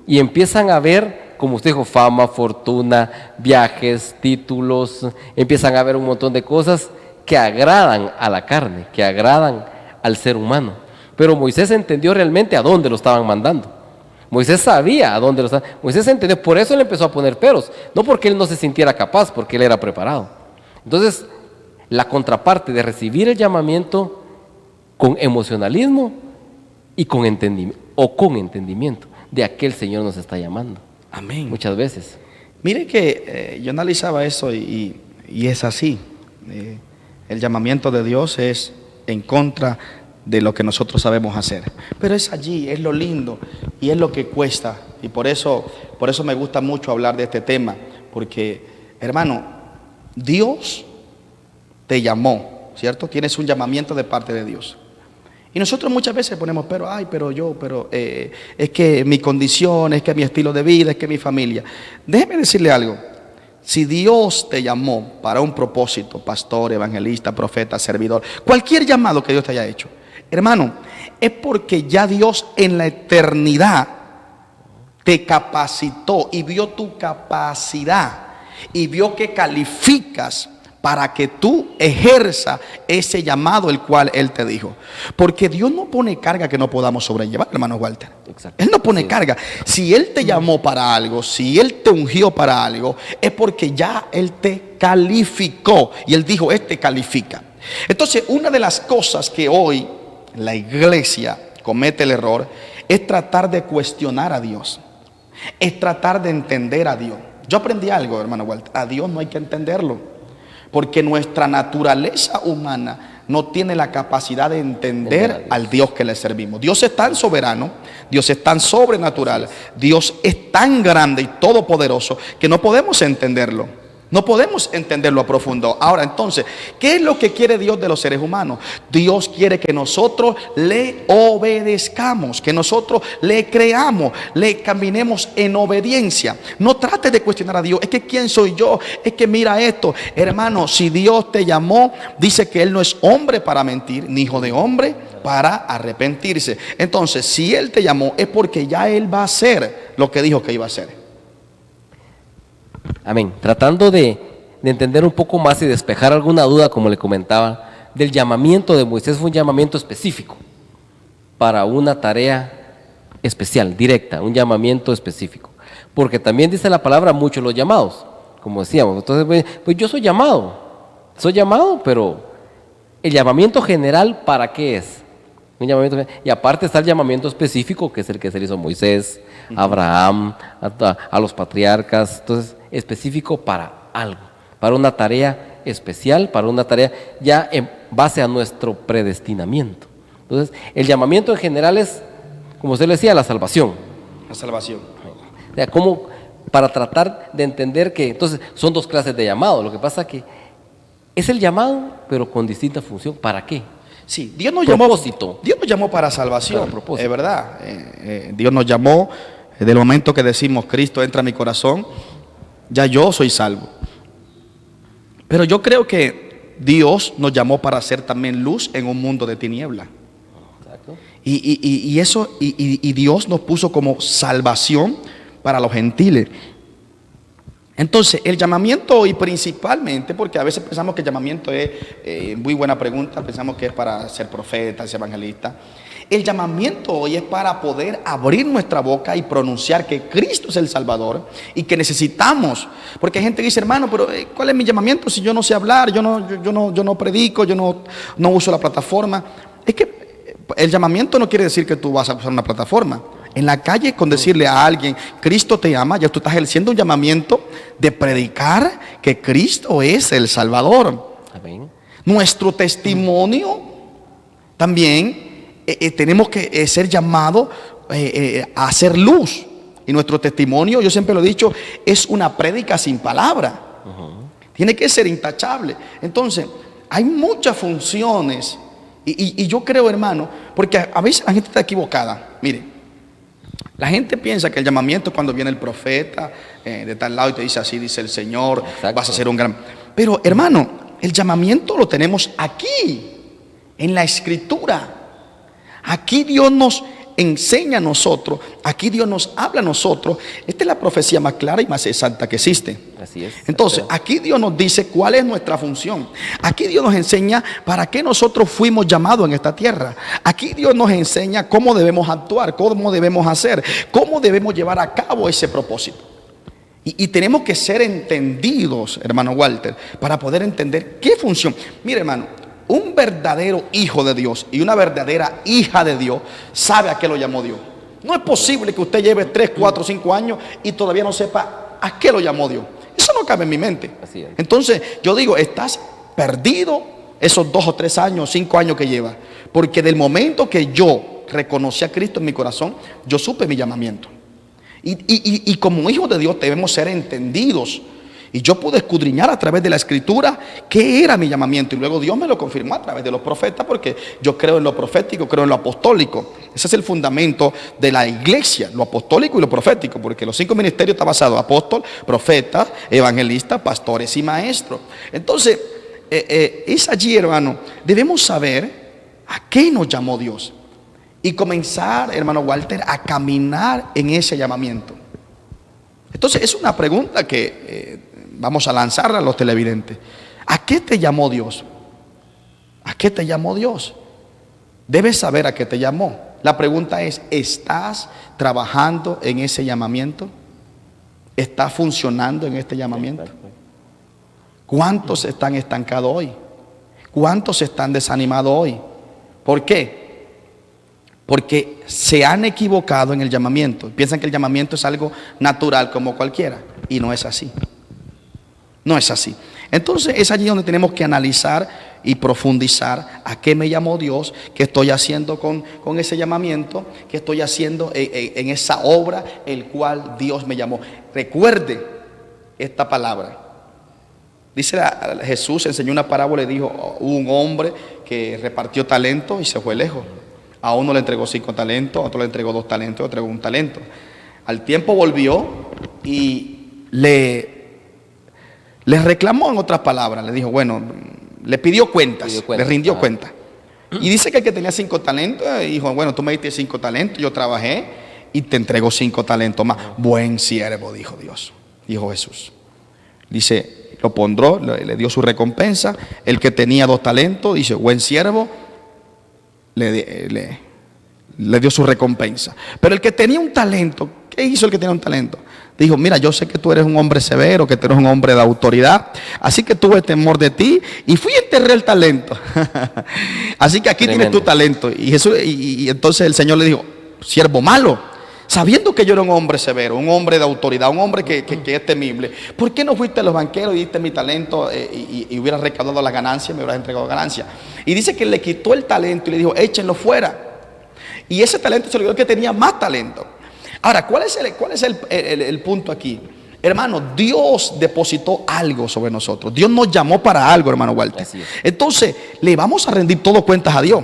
Y empiezan a ver, como usted dijo, fama, fortuna, viajes, títulos, empiezan a ver un montón de cosas que agradan a la carne, que agradan al ser humano. Pero Moisés entendió realmente a dónde lo estaban mandando. Moisés sabía a dónde lo estaban. Moisés entendió, por eso él empezó a poner peros, no porque él no se sintiera capaz, porque él era preparado. Entonces, la contraparte de recibir el llamamiento con emocionalismo y con entendimiento de a qué el Señor nos está llamando.
Amén.
Muchas veces.
Mire que yo analizaba eso y es así. El llamamiento de Dios es en contra de lo que nosotros sabemos hacer. Pero es allí, es lo lindo y es lo que cuesta. Y por eso me gusta mucho hablar de este tema. Porque, hermano, Dios te llamó, ¿cierto? Tienes un llamamiento de parte de Dios. Y nosotros muchas veces ponemos, pero es que mi condición, es que mi estilo de vida, es que mi familia. Déjeme decirle algo. Si Dios te llamó para un propósito, pastor, evangelista, profeta, servidor, cualquier llamado que Dios te haya hecho, hermano, es porque ya Dios en la eternidad te capacitó y vio tu capacidad y vio que calificas para que tú ejerza ese llamado el cual Él te dijo. Porque Dios no pone carga que no podamos sobrellevar, hermano Walter.
Exacto.
Él no pone carga. Si Él te llamó para algo, si Él te ungió para algo, es porque ya Él te calificó. Y Él dijo, este califica. Entonces, una de las cosas que hoy la iglesia comete el error es tratar de cuestionar a Dios. Es tratar de entender a Dios. Yo aprendí algo, hermano Walter. A Dios no hay que entenderlo. Porque nuestra naturaleza humana no tiene la capacidad de entender al Dios que le servimos. Dios es tan soberano, Dios es tan sobrenatural, Dios es tan grande y todopoderoso que no podemos entenderlo. No podemos entenderlo a profundo. Ahora, entonces, ¿qué es lo que quiere Dios de los seres humanos? Dios quiere que nosotros le obedezcamos, que nosotros le creamos, le caminemos en obediencia. No trates de cuestionar a Dios. Es que ¿quién soy yo? Es que mira esto. Hermano, si Dios te llamó, dice que Él no es hombre para mentir, ni hijo de hombre para arrepentirse. Entonces, si Él te llamó, es porque ya Él va a hacer lo que dijo que iba a hacer.
Amén. Tratando de entender un poco más y despejar alguna duda, como le comentaba, del llamamiento de Moisés. Fue un llamamiento específico para una tarea especial, directa, un llamamiento específico. Porque también dice la palabra muchos los llamados, como decíamos. Entonces, pues yo soy llamado, pero el llamamiento general, ¿para qué es? Un llamamiento, y aparte está el llamamiento específico, que es el que se le hizo a Moisés, a Abraham, a los patriarcas. Entonces, específico para algo, para una tarea especial, para una tarea ya en base a nuestro predestinamiento. Entonces, el llamamiento en general es, como usted le decía, la salvación.
La salvación.
O sea, como para tratar de entender que entonces son dos clases de llamado. Lo que pasa es que es el llamado, pero con distinta función. ¿Para qué?
Sí, Dios nos llamó para salvación, es verdad. Dios nos llamó desde el momento que decimos Cristo entra a mi corazón, ya yo soy salvo. Pero yo creo que Dios nos llamó para ser también luz en un mundo de tiniebla. Exacto. Y Dios nos puso como salvación para los gentiles. Entonces, el llamamiento hoy principalmente, porque a veces pensamos que el llamamiento es, muy buena pregunta, pensamos que es para ser profeta, ser evangelista. El llamamiento hoy es para poder abrir nuestra boca y pronunciar que Cristo es el Salvador y que necesitamos, porque hay gente que dice, hermano, pero ¿cuál es mi llamamiento si yo no sé hablar, yo no predico, yo no uso la plataforma? Es que el llamamiento no quiere decir que tú vas a usar una plataforma. En la calle, con decirle a alguien, Cristo te ama, ya tú estás ejerciendo un llamamiento de predicar que Cristo es el Salvador. Amén. Nuestro testimonio también tenemos que ser llamados a hacer luz. Y nuestro testimonio, yo siempre lo he dicho, es una prédica sin palabra. Tiene que ser intachable. Entonces, hay muchas funciones. Y yo creo, hermano, porque a veces la gente está equivocada. Mire. La gente piensa que el llamamiento es cuando viene el profeta de tal lado y te dice así dice el Señor, exacto, vas a ser un gran... Pero hermano, el llamamiento lo tenemos aquí, en la Escritura. Aquí Dios nos enseña a nosotros, aquí Dios nos habla a nosotros. Esta es la profecía más clara y más exacta que existe. Así es. Entonces, aquí Dios nos dice cuál es nuestra función. Aquí Dios nos enseña para qué nosotros fuimos llamados en esta tierra. Aquí Dios nos enseña cómo debemos actuar, cómo debemos hacer, cómo debemos llevar a cabo ese propósito. Y tenemos que ser entendidos, hermano Walter, para poder entender qué función. Mire, hermano, un verdadero hijo de Dios y una verdadera hija de Dios sabe a qué lo llamó Dios. No es posible que usted lleve 3, 4, 5 años y todavía no sepa a qué lo llamó Dios. Eso no cabe en mi mente. Así es. Entonces yo digo, estás perdido esos 2 o 3 años, 5 años que lleva. Porque del momento que yo reconocí a Cristo en mi corazón, yo supe mi llamamiento. Y como hijos de Dios debemos ser entendidos. Y yo pude escudriñar a través de la Escritura qué era mi llamamiento. Y luego Dios me lo confirmó a través de los profetas, porque yo creo en lo profético, creo en lo apostólico. Ese es el fundamento de la iglesia, lo apostólico y lo profético, porque los 5 ministerios están basados: apóstol, profeta, evangelista, pastores y maestros. Entonces, es allí, hermano, debemos saber a qué nos llamó Dios y comenzar, hermano Walter, a caminar en ese llamamiento. Entonces, es una pregunta que vamos a lanzarla a los televidentes. ¿A qué te llamó Dios? ¿A qué te llamó Dios? Debes saber a qué te llamó. La pregunta es, ¿estás trabajando en ese llamamiento? ¿Estás funcionando en este llamamiento? ¿Cuántos están estancados hoy? ¿Cuántos están desanimados hoy? ¿Por qué? Porque se han equivocado en el llamamiento. Piensan que el llamamiento es algo natural como cualquiera. Y no es así. No es así. Entonces es allí donde tenemos que analizar y profundizar a qué me llamó Dios, qué estoy haciendo con ese llamamiento, qué estoy haciendo en esa obra el cual Dios me llamó. Recuerde esta palabra. Dice Jesús enseñó una parábola y dijo, hubo un hombre que repartió talento y se fue lejos. A uno le entregó 5 talentos, a otro le entregó 2 talentos, a otro le entregó 1 talento. Al tiempo volvió y le reclamó, en otras palabras, le dijo, bueno, le pidió cuentas, le rindió cuentas. Y dice que el que tenía 5 talentos, dijo, bueno, tú me diste 5 talentos, yo trabajé y te entrego 5 talentos más. Buen siervo, dijo Dios, dijo Jesús. Dice, lo pondró, le dio su recompensa. El que tenía 2 talentos, dice, buen siervo, le dio su recompensa. Pero el que tenía 1 talento, ¿qué hizo el que tenía 1 talento? Dijo, mira, yo sé que tú eres un hombre severo, que tú eres un hombre de autoridad, así que tuve temor de ti y fui a enterrar el talento. Así que aquí tienes tu talento. Y Jesús, y entonces el Señor le dijo, siervo malo, sabiendo que yo era un hombre severo, un hombre de autoridad, un hombre que es temible, ¿por qué no fuiste a los banqueros y diste mi talento y hubieras recaudado la ganancia y me hubieras entregado ganancia? Y dice que le quitó el talento y le dijo, échenlo fuera. Y ese talento se lo dio el que tenía más talento. Ahora, ¿cuál es el punto aquí? Hermano, Dios depositó algo sobre nosotros. Dios nos llamó para algo, hermano Walter. Entonces, le vamos a rendir todo cuentas a Dios.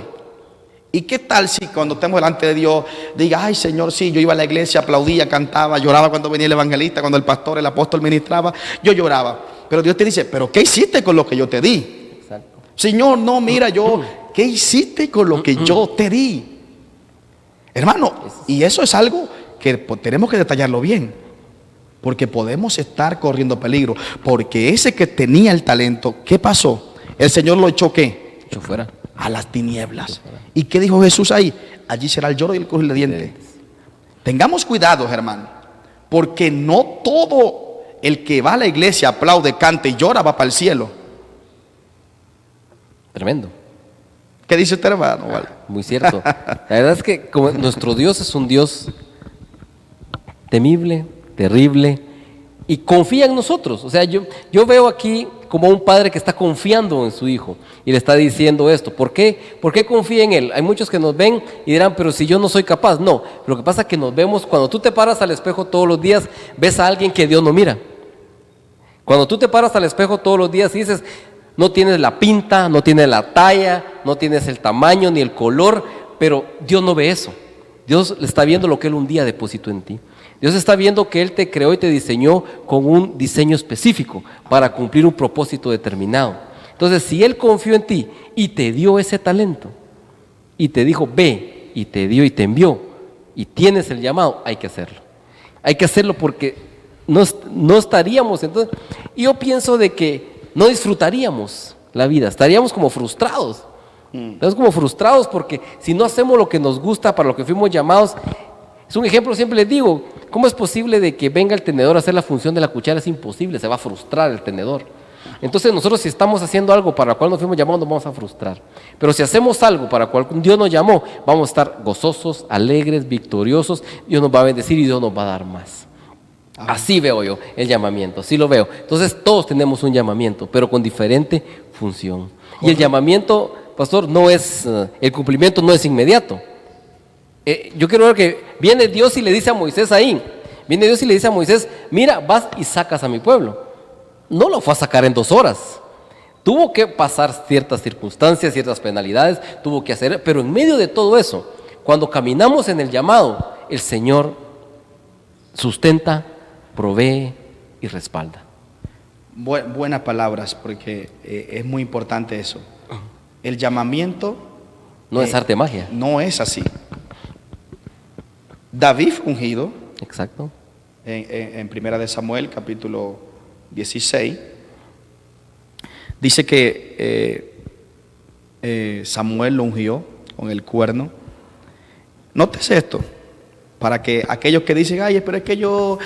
¿Y qué tal si cuando estemos delante de Dios diga, ay Señor, sí, yo iba a la iglesia, aplaudía, cantaba, lloraba cuando venía el evangelista, cuando el pastor, el apóstol ministraba, yo lloraba? Pero Dios te dice, ¿pero qué hiciste con lo que yo te di? Exacto. Señor, no, mira, ¿qué hiciste con lo que yo te di? Hermano, y eso es algo que tenemos que detallarlo bien, porque podemos estar corriendo peligro, porque ese que tenía el talento, ¿qué pasó? El Señor lo echó, ¿qué? Echó fuera. A las tinieblas. ¿Y qué dijo Jesús ahí? Allí será el lloro y el crujir de dientes. Tengamos cuidado, hermano, porque no todo el que va a la iglesia, aplaude, canta y llora va para el cielo.
Tremendo.
¿Qué dice usted, hermano?
Muy cierto. La verdad es que como nuestro Dios es un Dios temible, terrible, y confía en nosotros. O sea, yo veo aquí como un padre que está confiando en su hijo y le está diciendo esto. ¿Por qué? ¿Por qué confía en él? Hay muchos que nos ven y dirán, pero si yo no soy capaz. No, lo que pasa es que nos vemos, cuando tú te paras al espejo todos los días, ves a alguien que Dios no mira. Cuando tú te paras al espejo todos los días y dices, no tienes la pinta, no tienes la talla, no tienes el tamaño ni el color, pero Dios no ve eso. Dios le está viendo lo que Él un día depositó en ti. Dios está viendo que Él te creó y te diseñó con un diseño específico para cumplir un propósito determinado. Entonces, si Él confió en ti y te dio ese talento y te dijo, ve, y te dio y te envió y tienes el llamado, hay que hacerlo. Hay que hacerlo porque no estaríamos, entonces, yo pienso de que no disfrutaríamos la vida, estaríamos como frustrados. Estamos como frustrados porque si no hacemos lo que nos gusta, para lo que fuimos llamados. Es un ejemplo, siempre les digo, ¿cómo es posible de que venga el tenedor a hacer la función de la cuchara? Es imposible, se va a frustrar el tenedor. Entonces nosotros, si estamos haciendo algo para lo cual nos fuimos llamados, nos vamos a frustrar. Pero si hacemos algo para lo cual Dios nos llamó, vamos a estar gozosos, alegres, victoriosos. Dios nos va a bendecir y Dios nos va a dar más. Así veo yo el llamamiento, así lo veo. Entonces todos tenemos un llamamiento, pero con diferente función. Y el llamamiento, pastor, no es, el cumplimiento no es inmediato. Yo quiero ver que viene Dios y le dice a Moisés ahí, viene Dios y le dice a Moisés, mira, vas y sacas a mi pueblo. No lo fue a sacar en 2 horas. Tuvo que pasar ciertas circunstancias, ciertas penalidades, tuvo que hacer, pero en medio de todo eso, cuando caminamos en el llamado, el Señor sustenta, provee y respalda.
Buenas palabras, porque es muy importante eso. El llamamiento
no es arte magia.
No es así. David ungido.
Exacto.
En Primera de Samuel, capítulo 16. Dice que Samuel lo ungió con el cuerno. Nótese esto, para que aquellos que dicen, ay, pero es que yo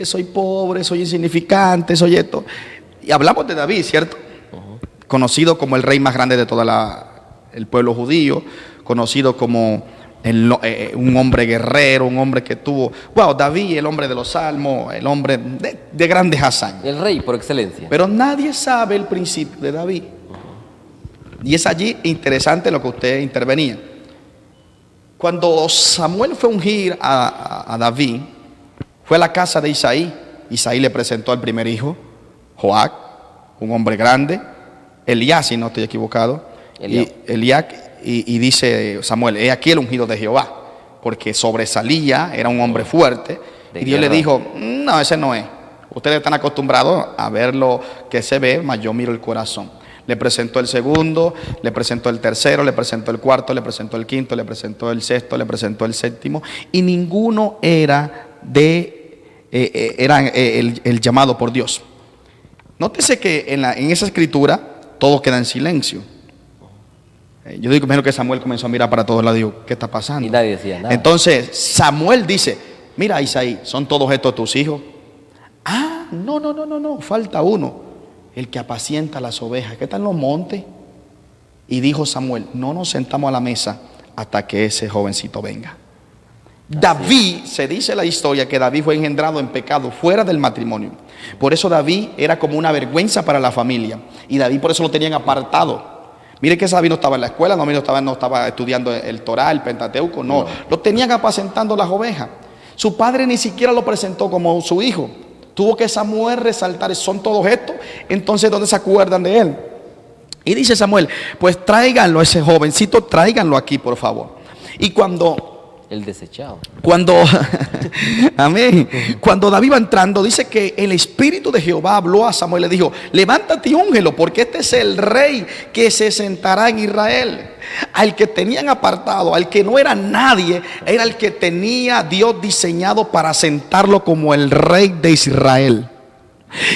soy pobre, soy insignificante, soy esto. Y hablamos de David, ¿cierto? Conocido como el rey más grande de todo el pueblo judío, conocido como un hombre guerrero, un hombre que tuvo, wow, David, el hombre de los salmos, el hombre de grandes hazañas.
El rey por excelencia.
Pero nadie sabe el principio de David. Y es allí interesante lo que usted intervenía. Cuando Samuel fue a ungir a David, fue a la casa de Isaí. Isaí le presentó al primer hijo, Joac, un hombre grande, Eliab, si no estoy equivocado, y dice Samuel, he aquí el ungido de Jehová, porque sobresalía, era un hombre fuerte, y Dios le dijo, no, ese no es. Ustedes están acostumbrados a ver lo que se ve, mas yo miro el corazón. Le presentó el segundo, le presentó el tercero, le presentó el cuarto, le presentó el quinto, le presentó el sexto, le presentó el séptimo, y ninguno era el llamado por Dios. Nótese que en esa escritura todo queda en silencio. Yo digo, imagino que Samuel comenzó a mirar para todos lados y digo, ¿qué está pasando?
Y nadie decía nada.
Entonces Samuel dice, mira Isaí, ¿son todos estos tus hijos? Ah, no, falta uno, el que apacienta las ovejas, que está en los montes. Y dijo Samuel, no nos sentamos a la mesa hasta que ese jovencito venga. David, se dice la historia que David fue engendrado en pecado fuera del matrimonio. Por eso David era como una vergüenza para la familia. Y David por eso lo tenían apartado. Mire que David no estaba en la escuela, no estaba estudiando el Torá, el Pentateuco, no. Lo tenían apacentando las ovejas. Su padre ni siquiera lo presentó como su hijo. Tuvo que Samuel resaltar, son todos estos. Entonces, ¿dónde se acuerdan de él? Y dice Samuel, pues tráiganlo, ese jovencito, tráiganlo aquí, por favor. Y
el desechado.
Amén. Cuando David va entrando, dice que el Espíritu de Jehová habló a Samuel y le dijo, levántate y úngelo, porque este es el rey que se sentará en Israel. Al que tenían apartado, al que no era nadie, era el que tenía Dios diseñado para sentarlo como el rey de Israel.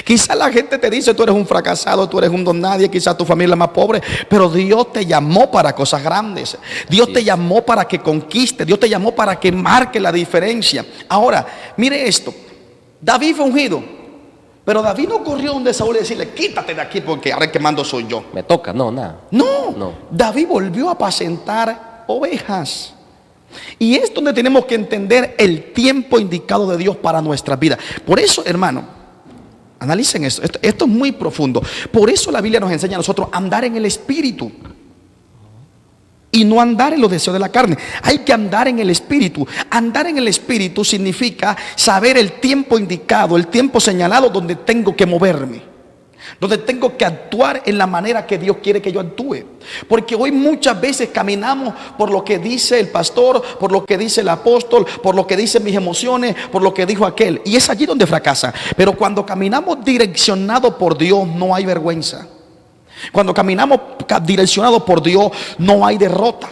Quizá la gente te dice, tú eres un fracasado, tú eres un don nadie, quizás tu familia es más pobre, pero Dios te llamó para cosas grandes. Dios te llamó para que conquiste, Dios te llamó para que marque la diferencia. Ahora, mire esto, David fue ungido, pero David no corrió donde Saúl y decirle, quítate de aquí porque ahora el que mando soy yo.
Me toca, nada.
No, David volvió a apacentar ovejas. Y es donde tenemos que entender el tiempo indicado de Dios para nuestras vidas. Por eso, hermano, analicen esto es muy profundo. Por eso la Biblia nos enseña a nosotros a andar en el Espíritu y no andar en los deseos de la carne. Hay que andar en el Espíritu. Andar en el Espíritu significa saber el tiempo indicado, el tiempo señalado donde tengo que moverme, donde tengo que actuar en la manera que Dios quiere que yo actúe. Porque hoy muchas veces caminamos por lo que dice el pastor, por lo que dice el apóstol, por lo que dicen mis emociones, por lo que dijo aquel, y es allí donde fracasa. Pero cuando caminamos direccionados por Dios, no hay vergüenza. Cuando caminamos direccionados por Dios, no hay derrota.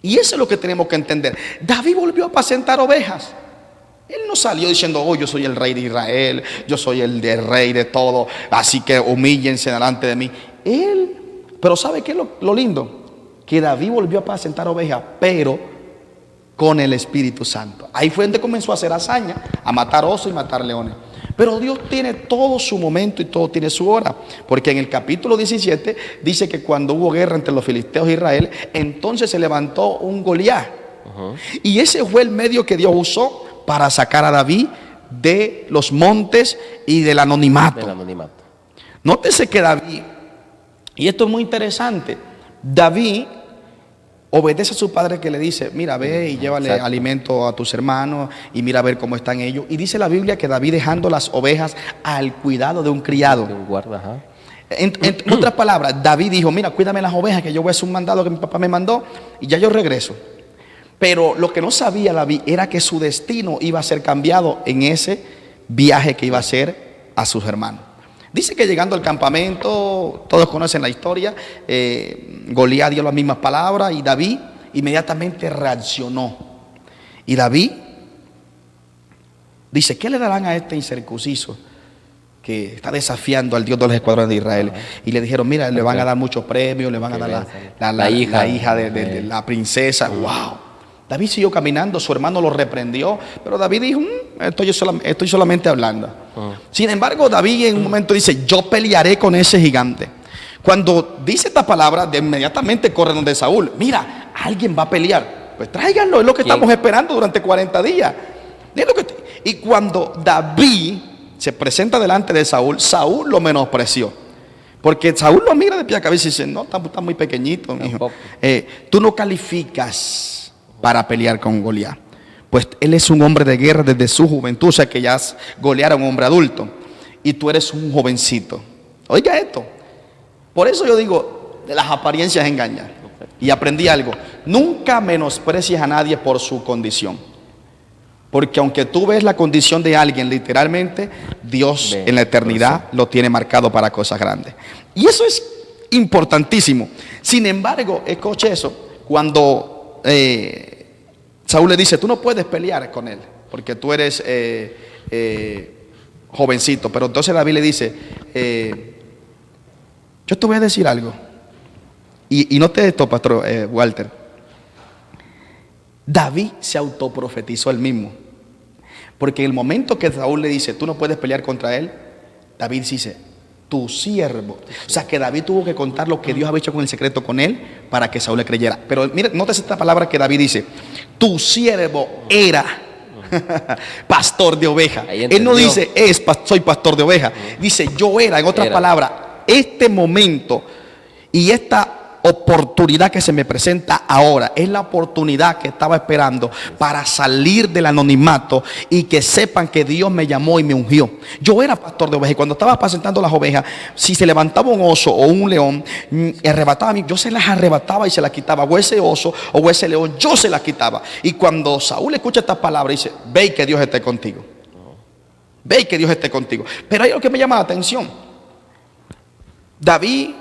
Y eso es lo que tenemos que entender. David volvió a apacentar ovejas. Él no salió diciendo, oh, yo soy el rey de Israel, yo soy el rey de todo, así que humíllense delante de mí. Pero ¿sabe qué es lo lindo? Que David volvió a apacentar ovejas, pero con el Espíritu Santo. Ahí fue donde comenzó a hacer hazaña, a matar osos y matar leones. Pero Dios tiene todo su momento y todo tiene su hora. Porque en el capítulo 17 dice que cuando hubo guerra entre los filisteos e Israel, entonces se levantó un Goliat. Y ese fue el medio que Dios usó para sacar a David de los montes y del anonimato. Nótese que David, y esto es muy interesante, David obedece a su padre que le dice, mira, ve y llévale alimento a tus hermanos y mira a ver cómo están ellos. Y dice la Biblia que David dejando las ovejas al cuidado de un criado. De un guarda, en otras palabras, David dijo, mira, cuídame las ovejas que yo voy a hacer un mandado que mi papá me mandó y ya yo regreso. Pero lo que no sabía David era que su destino iba a ser cambiado en ese viaje que iba a hacer a sus hermanos. Dice que llegando al campamento, todos conocen la historia, Goliat dio las mismas palabras y David inmediatamente reaccionó. Y David dice, ¿qué le darán a este incircunciso que está desafiando al Dios de los escuadrones de Israel. Y le dijeron, mira, le van a dar muchos premios, le van a dar la hija de la princesa. ¡Wow! David siguió caminando, su hermano lo reprendió, pero David dijo, estoy solamente hablando. Sin embargo, David en un momento dice, yo pelearé con ese gigante. Cuando dice esta palabra, de inmediatamente corre donde Saúl. Mira, alguien va a pelear. Pues tráiganlo, es lo que estamos esperando durante 40 días. Y cuando David se presenta delante de Saúl, Saúl lo menospreció. Porque Saúl lo mira de pie a cabeza y dice, no, está muy pequeñito, hijo. Tú no calificas para pelear con Goliat. Pues él es un hombre de guerra desde su juventud, o sea que ya Goliat era un hombre adulto. Y tú eres un jovencito. Oiga esto. Por eso yo digo, de las apariencias engañan. Y aprendí algo. Nunca menosprecies a nadie por su condición. Porque aunque tú ves la condición de alguien, literalmente, Dios en la eternidad lo tiene marcado para cosas grandes. Y eso es importantísimo. Sin embargo, escuche eso. Cuando Saúl le dice, tú no puedes pelear con él, porque tú eres jovencito. Pero entonces David le dice, yo te voy a decir algo. Y note esto, pastor Walter. David se autoprofetizó él mismo. Porque en el momento que Saúl le dice, tú no puedes pelear contra él, David dice, tu siervo. O sea que David tuvo que contar lo que Dios había hecho con el secreto con él para que Saúl le creyera. Pero mire, nótese esta palabra que David dice, tu siervo era pastor de ovejas. Él no dice, soy pastor de ovejas. Dice, yo era, en otras palabras, este momento y esta oportunidad que se me presenta ahora es la oportunidad que estaba esperando para salir del anonimato y que sepan que Dios me llamó y me ungió. Yo era pastor de ovejas y cuando estaba apacentando las ovejas, si se levantaba un oso o un león arrebataba a mí, yo se las arrebataba y se las quitaba, o ese oso o ese león, yo se las quitaba. Y cuando Saúl escucha estas palabras dice, ve y que Dios esté contigo, ve y que Dios esté contigo. Pero hay algo que me llama la atención. David,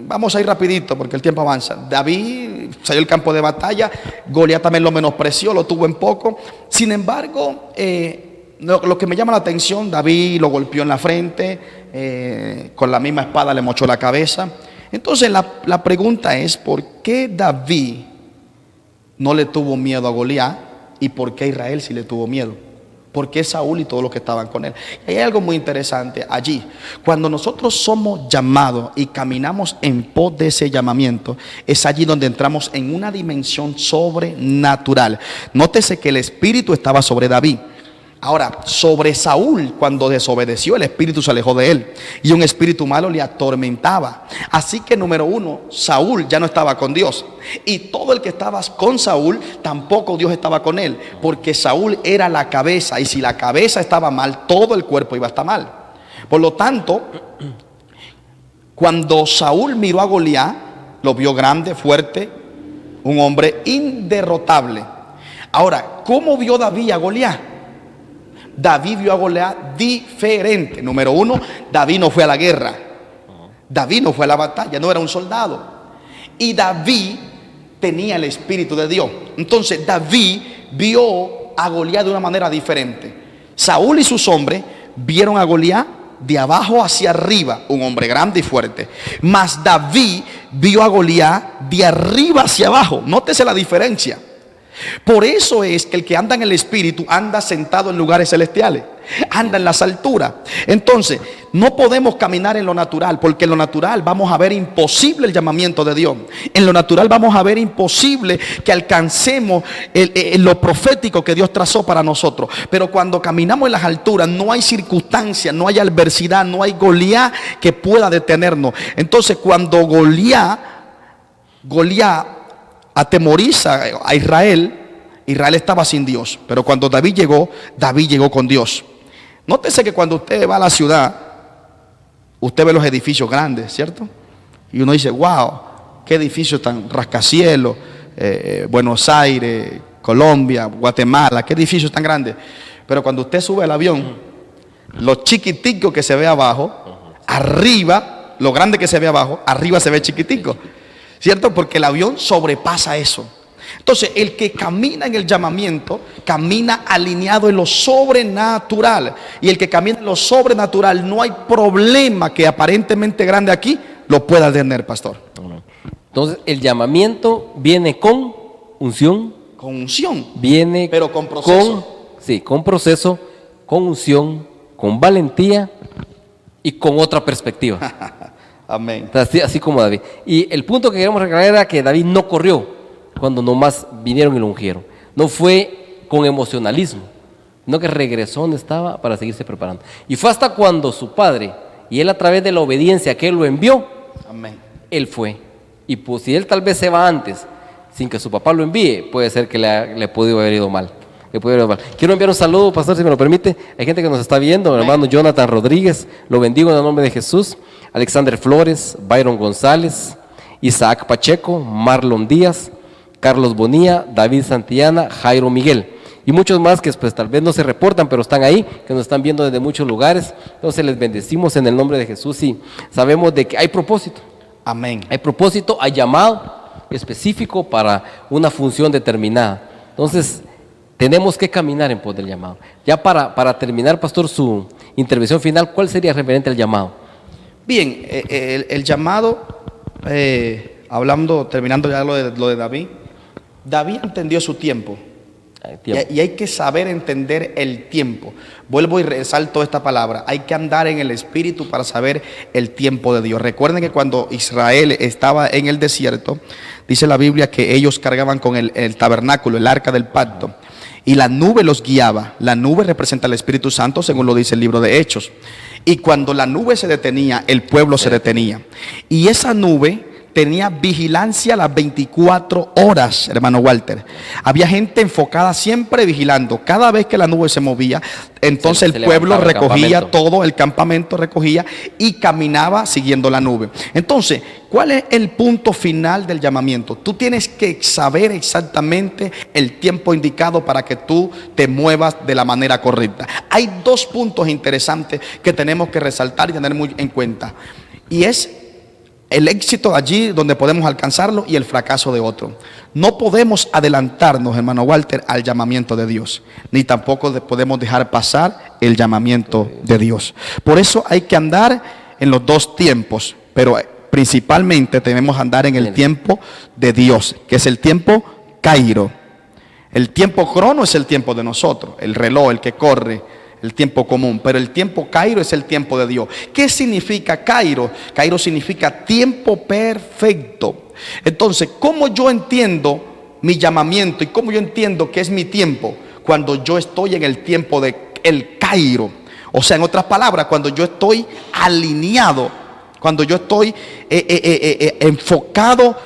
vamos a ir rapidito porque el tiempo avanza. David salió al campo de batalla, Goliat también lo menospreció, lo tuvo en poco. Sin embargo, lo que me llama la atención, David lo golpeó en la frente, con la misma espada le mochó la cabeza. Entonces la pregunta es, ¿por qué David no le tuvo miedo a Goliat y por qué Israel sí le tuvo miedo? ¿Por qué Saúl y todos los que estaban con él? Y hay algo muy interesante allí. Cuando nosotros somos llamados y caminamos en pos de ese llamamiento, es allí donde entramos en una dimensión sobrenatural. Nótese que el Espíritu estaba sobre David. Ahora, sobre Saúl, cuando desobedeció, el Espíritu se alejó de él y un espíritu malo le atormentaba. Así que, número uno, Saúl ya no estaba con Dios. Y todo el que estaba con Saúl, tampoco Dios estaba con él. Porque Saúl era la cabeza y si la cabeza estaba mal, todo el cuerpo iba a estar mal. Por lo tanto, cuando Saúl miró a Goliat, lo vio grande, fuerte, un hombre inderrotable. Ahora, ¿cómo vio David a Goliat? David vio a Goliat diferente. Número uno, David no fue a la guerra. David no fue a la batalla, no era un soldado. Y David tenía el Espíritu de Dios. Entonces David vio a Goliat de una manera diferente. Saúl y sus hombres vieron a Goliat de abajo hacia arriba, un hombre grande y fuerte. Mas David vio a Goliat de arriba hacia abajo. Nótese la diferencia. Por eso es que el que anda en el Espíritu anda sentado en lugares celestiales, anda en las alturas. Entonces no podemos caminar en lo natural, porque en lo natural vamos a ver imposible el llamamiento de Dios. En lo natural vamos a ver imposible que alcancemos lo profético que Dios trazó para nosotros. Pero cuando caminamos en las alturas no hay circunstancia, no hay adversidad, no hay Goliat que pueda detenernos. Entonces cuando Goliat atemoriza a Israel estaba sin Dios. Pero cuando David llegó con Dios. Nótese que cuando usted va a la ciudad, usted ve los edificios grandes, ¿cierto? Y uno dice, wow, qué edificios tan rascacielos, Buenos Aires, Colombia, Guatemala, qué edificios tan grandes. Pero cuando usted sube al avión, lo chiquitico que se ve abajo, arriba, lo grande que se ve abajo, arriba se ve chiquitico, ¿cierto? Porque el avión sobrepasa eso. Entonces, el que camina en el llamamiento, camina alineado en lo sobrenatural. Y el que camina en lo sobrenatural, no hay problema que aparentemente grande aquí lo pueda tener, pastor.
Entonces, el llamamiento viene con unción.
Con unción.
Viene
pero con proceso.
Con proceso, con unción, con valentía y con otra perspectiva.
Amén.
Así como David. Y el punto que queremos recalcar era que David no corrió cuando nomás vinieron y lo ungieron. No fue con emocionalismo, no que regresó donde estaba para seguirse preparando. Y fue hasta cuando su padre, y él a través de la obediencia que él lo envió,
amén,
él fue. Y pues si él tal vez se va antes, sin que su papá lo envíe, puede ser que le pudo haber ido mal. Quiero enviar un saludo, pastor, si me lo permite. Hay gente que nos está viendo, mi hermano Jonathan Rodríguez, lo bendigo en el nombre de Jesús. Alexander Flores, Byron González, Isaac Pacheco, Marlon Díaz, Carlos Bonilla, David Santillana, Jairo Miguel y muchos más que pues tal vez no se reportan, pero están ahí, que nos están viendo desde muchos lugares. Entonces les bendecimos en el nombre de Jesús y sabemos de que hay propósito.
Amén.
Hay propósito, hay llamado específico para una función determinada. Entonces tenemos que caminar en pos del llamado. Ya para terminar, pastor, su intervención final, ¿cuál sería referente al llamado?
Bien, el llamado, terminando ya lo de David. David entendió su tiempo. Y hay que saber entender el tiempo. Vuelvo y resalto esta palabra. Hay que andar en el Espíritu para saber el tiempo de Dios. Recuerden que cuando Israel estaba en el desierto, dice la Biblia que ellos cargaban con el tabernáculo, el arca del pacto, y la nube los guiaba. La nube representa al Espíritu Santo, según lo dice el libro de Hechos. Y cuando la nube se detenía, el pueblo se detenía. Y esa nube tenía vigilancia las 24 horas, hermano Walter. Había gente enfocada siempre vigilando. Cada vez que la nube se movía, entonces el pueblo recogía todo, el campamento recogía y caminaba siguiendo la nube. Entonces, ¿cuál es el punto final del llamamiento? Tú tienes que saber exactamente el tiempo indicado para que tú te muevas de la manera correcta. Hay dos puntos interesantes que tenemos que resaltar y tener muy en cuenta. Y es el éxito allí donde podemos alcanzarlo y el fracaso de otro. No podemos adelantarnos, hermano Walter, al llamamiento de Dios, ni tampoco podemos dejar pasar el llamamiento de Dios. Por eso hay que andar en los dos tiempos, pero principalmente debemos andar en el tiempo de Dios, que es el tiempo Cairo. El tiempo crono es el tiempo de nosotros, el reloj, el que corre, el tiempo común, pero el tiempo Cairo es el tiempo de Dios. ¿Qué significa Cairo? Cairo significa tiempo perfecto. Entonces, ¿cómo yo entiendo mi llamamiento y cómo yo entiendo que es mi tiempo? Cuando yo estoy en el tiempo de el Cairo. O sea, en otras palabras, cuando yo estoy alineado, cuando yo estoy enfocado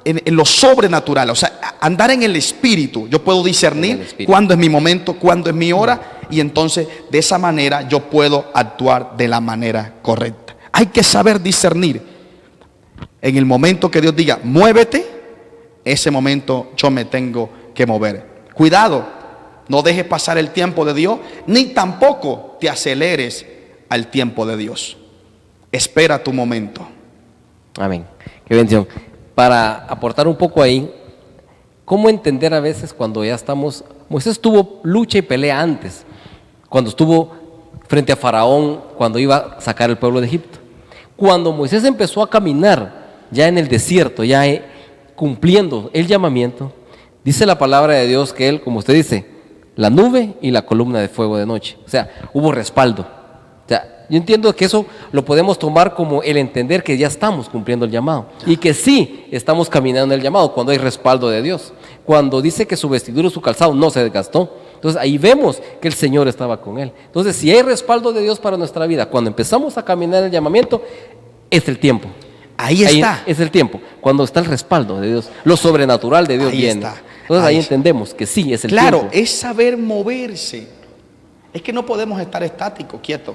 en lo sobrenatural, o sea, andar en el Espíritu. Yo puedo discernir cuándo es mi momento, cuándo es mi hora, y entonces de esa manera yo puedo actuar de la manera correcta. Hay que saber discernir. En el momento que Dios diga, muévete, ese momento yo me tengo que mover. Cuidado, no dejes pasar el tiempo de Dios, ni tampoco te aceleres al tiempo de Dios. Espera tu momento.
Amén. Qué bendición. Para aportar un poco ahí, ¿cómo entender a veces cuando ya estamos? Moisés tuvo lucha y pelea antes, cuando estuvo frente a Faraón, cuando iba a sacar el pueblo de Egipto. Cuando Moisés empezó a caminar ya en el desierto, ya cumpliendo el llamamiento, dice la palabra de Dios que él, como usted dice, la nube y la columna de fuego de noche. O sea, hubo respaldo. O sea, yo entiendo que eso lo podemos tomar como el entender que ya estamos cumpliendo el llamado y que sí estamos caminando en el llamado cuando hay respaldo de Dios. Cuando dice que su vestidura y su calzado no se desgastó, entonces ahí vemos que el Señor estaba con él. Entonces, si hay respaldo de Dios para nuestra vida, cuando empezamos a caminar el llamamiento, es el tiempo.
Ahí está.
Es el tiempo, cuando está el respaldo de Dios, lo sobrenatural de Dios viene. Entonces ahí entendemos que sí es el tiempo.
Claro, es saber moverse. Es que no podemos estar estáticos, quietos.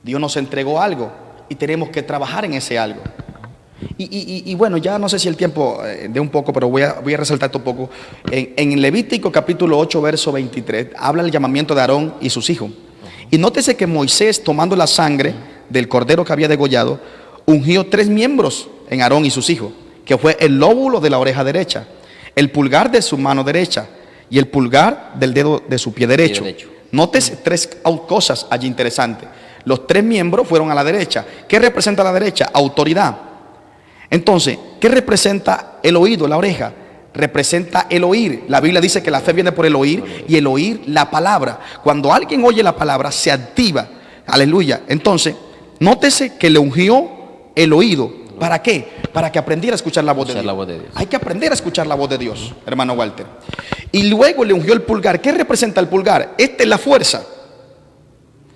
Dios nos entregó algo y tenemos que trabajar en ese algo. Y bueno, ya no sé si el tiempo de un poco, pero voy a resaltar esto un poco. En Levítico capítulo 8, verso 23, habla el llamamiento de Aarón y sus hijos. Y nótese que Moisés, tomando la sangre del cordero que había degollado, ungió 3 miembros en Aarón y sus hijos, que fue el lóbulo de la oreja derecha, el pulgar de su mano derecha y el pulgar del dedo de su pie derecho. Nótese tres cosas allí interesantes. Los tres miembros fueron a la derecha. ¿Qué representa la derecha? Autoridad. Entonces, ¿qué representa el oído, la oreja? Representa el oír. La Biblia dice que la fe viene por el oír y el oír la palabra. Cuando alguien oye la palabra, se activa. Aleluya. Entonces, nótese que le ungió el oído. ¿Para qué? Para que aprendiera a escuchar la voz de Dios. Hay que aprender a escuchar la voz de Dios, hermano Walter. Y luego le ungió el pulgar. ¿Qué representa el pulgar? Esta es la fuerza.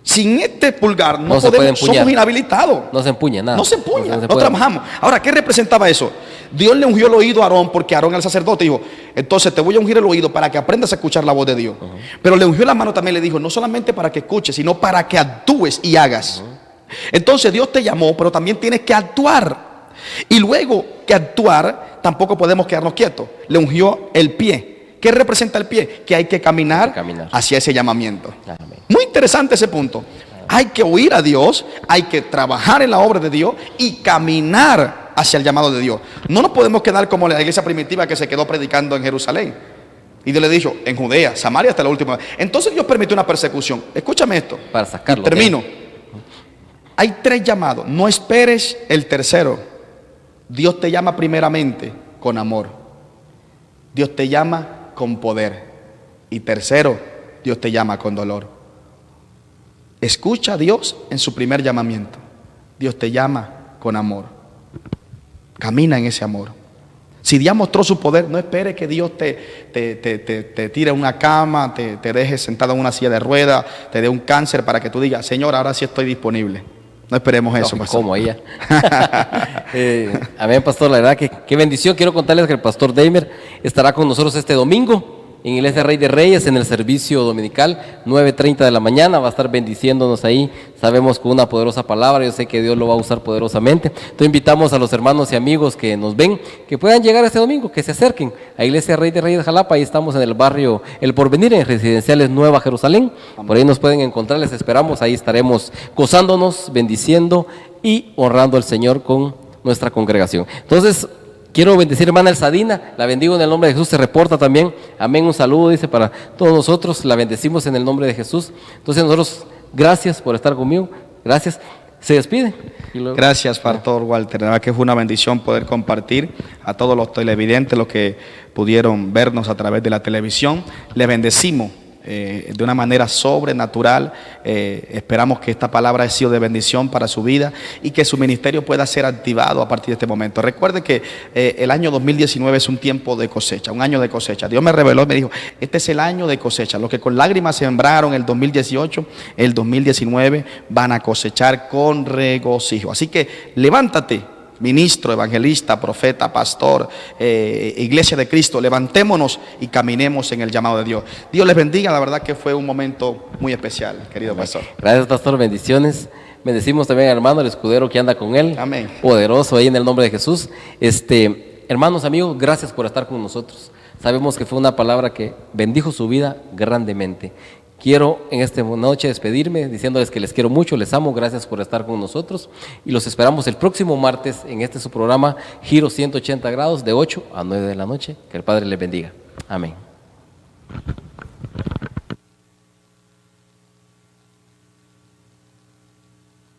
Sin este pulgar no podemos, somos inhabilitados.
No se empuña nada.
No se empuña, no trabajamos. Ahora, ¿qué representaba eso? Dios le ungió el oído a Aarón, porque Aarón, el sacerdote, dijo: entonces te voy a ungir el oído para que aprendas a escuchar la voz de Dios. Pero le ungió la mano también, le dijo: no solamente para que escuches, sino para que actúes y hagas. Entonces Dios te llamó, pero también tienes que actuar. Y luego que actuar, tampoco podemos quedarnos quietos. Le ungió el pie. ¿Qué representa el pie? Que hay que caminar hacia ese llamamiento. Amén. Muy interesante ese punto. Hay que oír a Dios, hay que trabajar en la obra de Dios y caminar hacia el llamado de Dios. No nos podemos quedar como la iglesia primitiva que se quedó predicando en Jerusalén. Y Dios le dijo: en Judea, Samaria hasta la última vez. Entonces Dios permitió una persecución. Escúchame esto.
Para sacarlo.
Termino. Hay tres llamados. No esperes el tercero. Dios te llama primeramente con amor. Dios te llama con poder. Y tercero, Dios te llama con dolor. Escucha a Dios en su primer llamamiento. Dios te llama con amor. Camina en ese amor. Si Dios mostró su poder, no esperes que Dios te tire a una cama, te deje sentado en una silla de ruedas, te dé un cáncer para que tú digas: Señor, ahora sí estoy disponible. No esperemos eso, pastor.
Como ella. Amén, pastor. La verdad que qué bendición. Quiero contarles que el pastor Deimer estará con nosotros este domingo en Iglesia Rey de Reyes, en el servicio dominical, 9:30 de la mañana. Va a estar bendiciéndonos ahí. Sabemos con una poderosa palabra. Yo sé que Dios lo va a usar poderosamente. Entonces invitamos a los hermanos y amigos que nos ven, que puedan llegar este domingo, que se acerquen a Iglesia Rey de Reyes Jalapa. Ahí estamos en el barrio El Porvenir, en Residenciales Nueva Jerusalén. Por ahí nos pueden encontrar, les esperamos. Ahí estaremos gozándonos, bendiciendo y honrando al Señor con nuestra congregación. Entonces, quiero bendecir hermana Elsadina, la bendigo en el nombre de Jesús, se reporta también, amén, un saludo, dice, para todos nosotros, la bendecimos en el nombre de Jesús. Entonces nosotros, gracias por estar conmigo, gracias, se despide.
Gracias, pastor Walter, la verdad que fue una bendición poder compartir a todos los televidentes, los que pudieron vernos a través de la televisión. Les bendecimos de una manera sobrenatural. Esperamos que esta palabra haya sido de bendición para su vida y que su ministerio pueda ser activado a partir de este momento. Recuerde que el año 2019 es un tiempo de cosecha, un año de cosecha. Dios me reveló y me dijo: este es el año de cosecha. Los que con lágrimas sembraron el 2018, el 2019 van a cosechar con regocijo. Así que levántate, ministro, evangelista, profeta, pastor, iglesia de Cristo, levantémonos y caminemos en el llamado de Dios. Dios les bendiga, la verdad que fue un momento muy especial, querido pastor.
Gracias, pastor, bendiciones. Bendecimos también al hermano, el escudero que anda con él.
Amén.
Poderoso ahí en el nombre de Jesús. Hermanos, amigos, gracias por estar con nosotros. Sabemos que fue una palabra que bendijo su vida grandemente. Quiero en esta noche despedirme diciéndoles que les quiero mucho, les amo, gracias por estar con nosotros y los esperamos el próximo martes en su programa Giro 180 grados de 8 a 9 de la noche. Que el Padre les bendiga. Amén.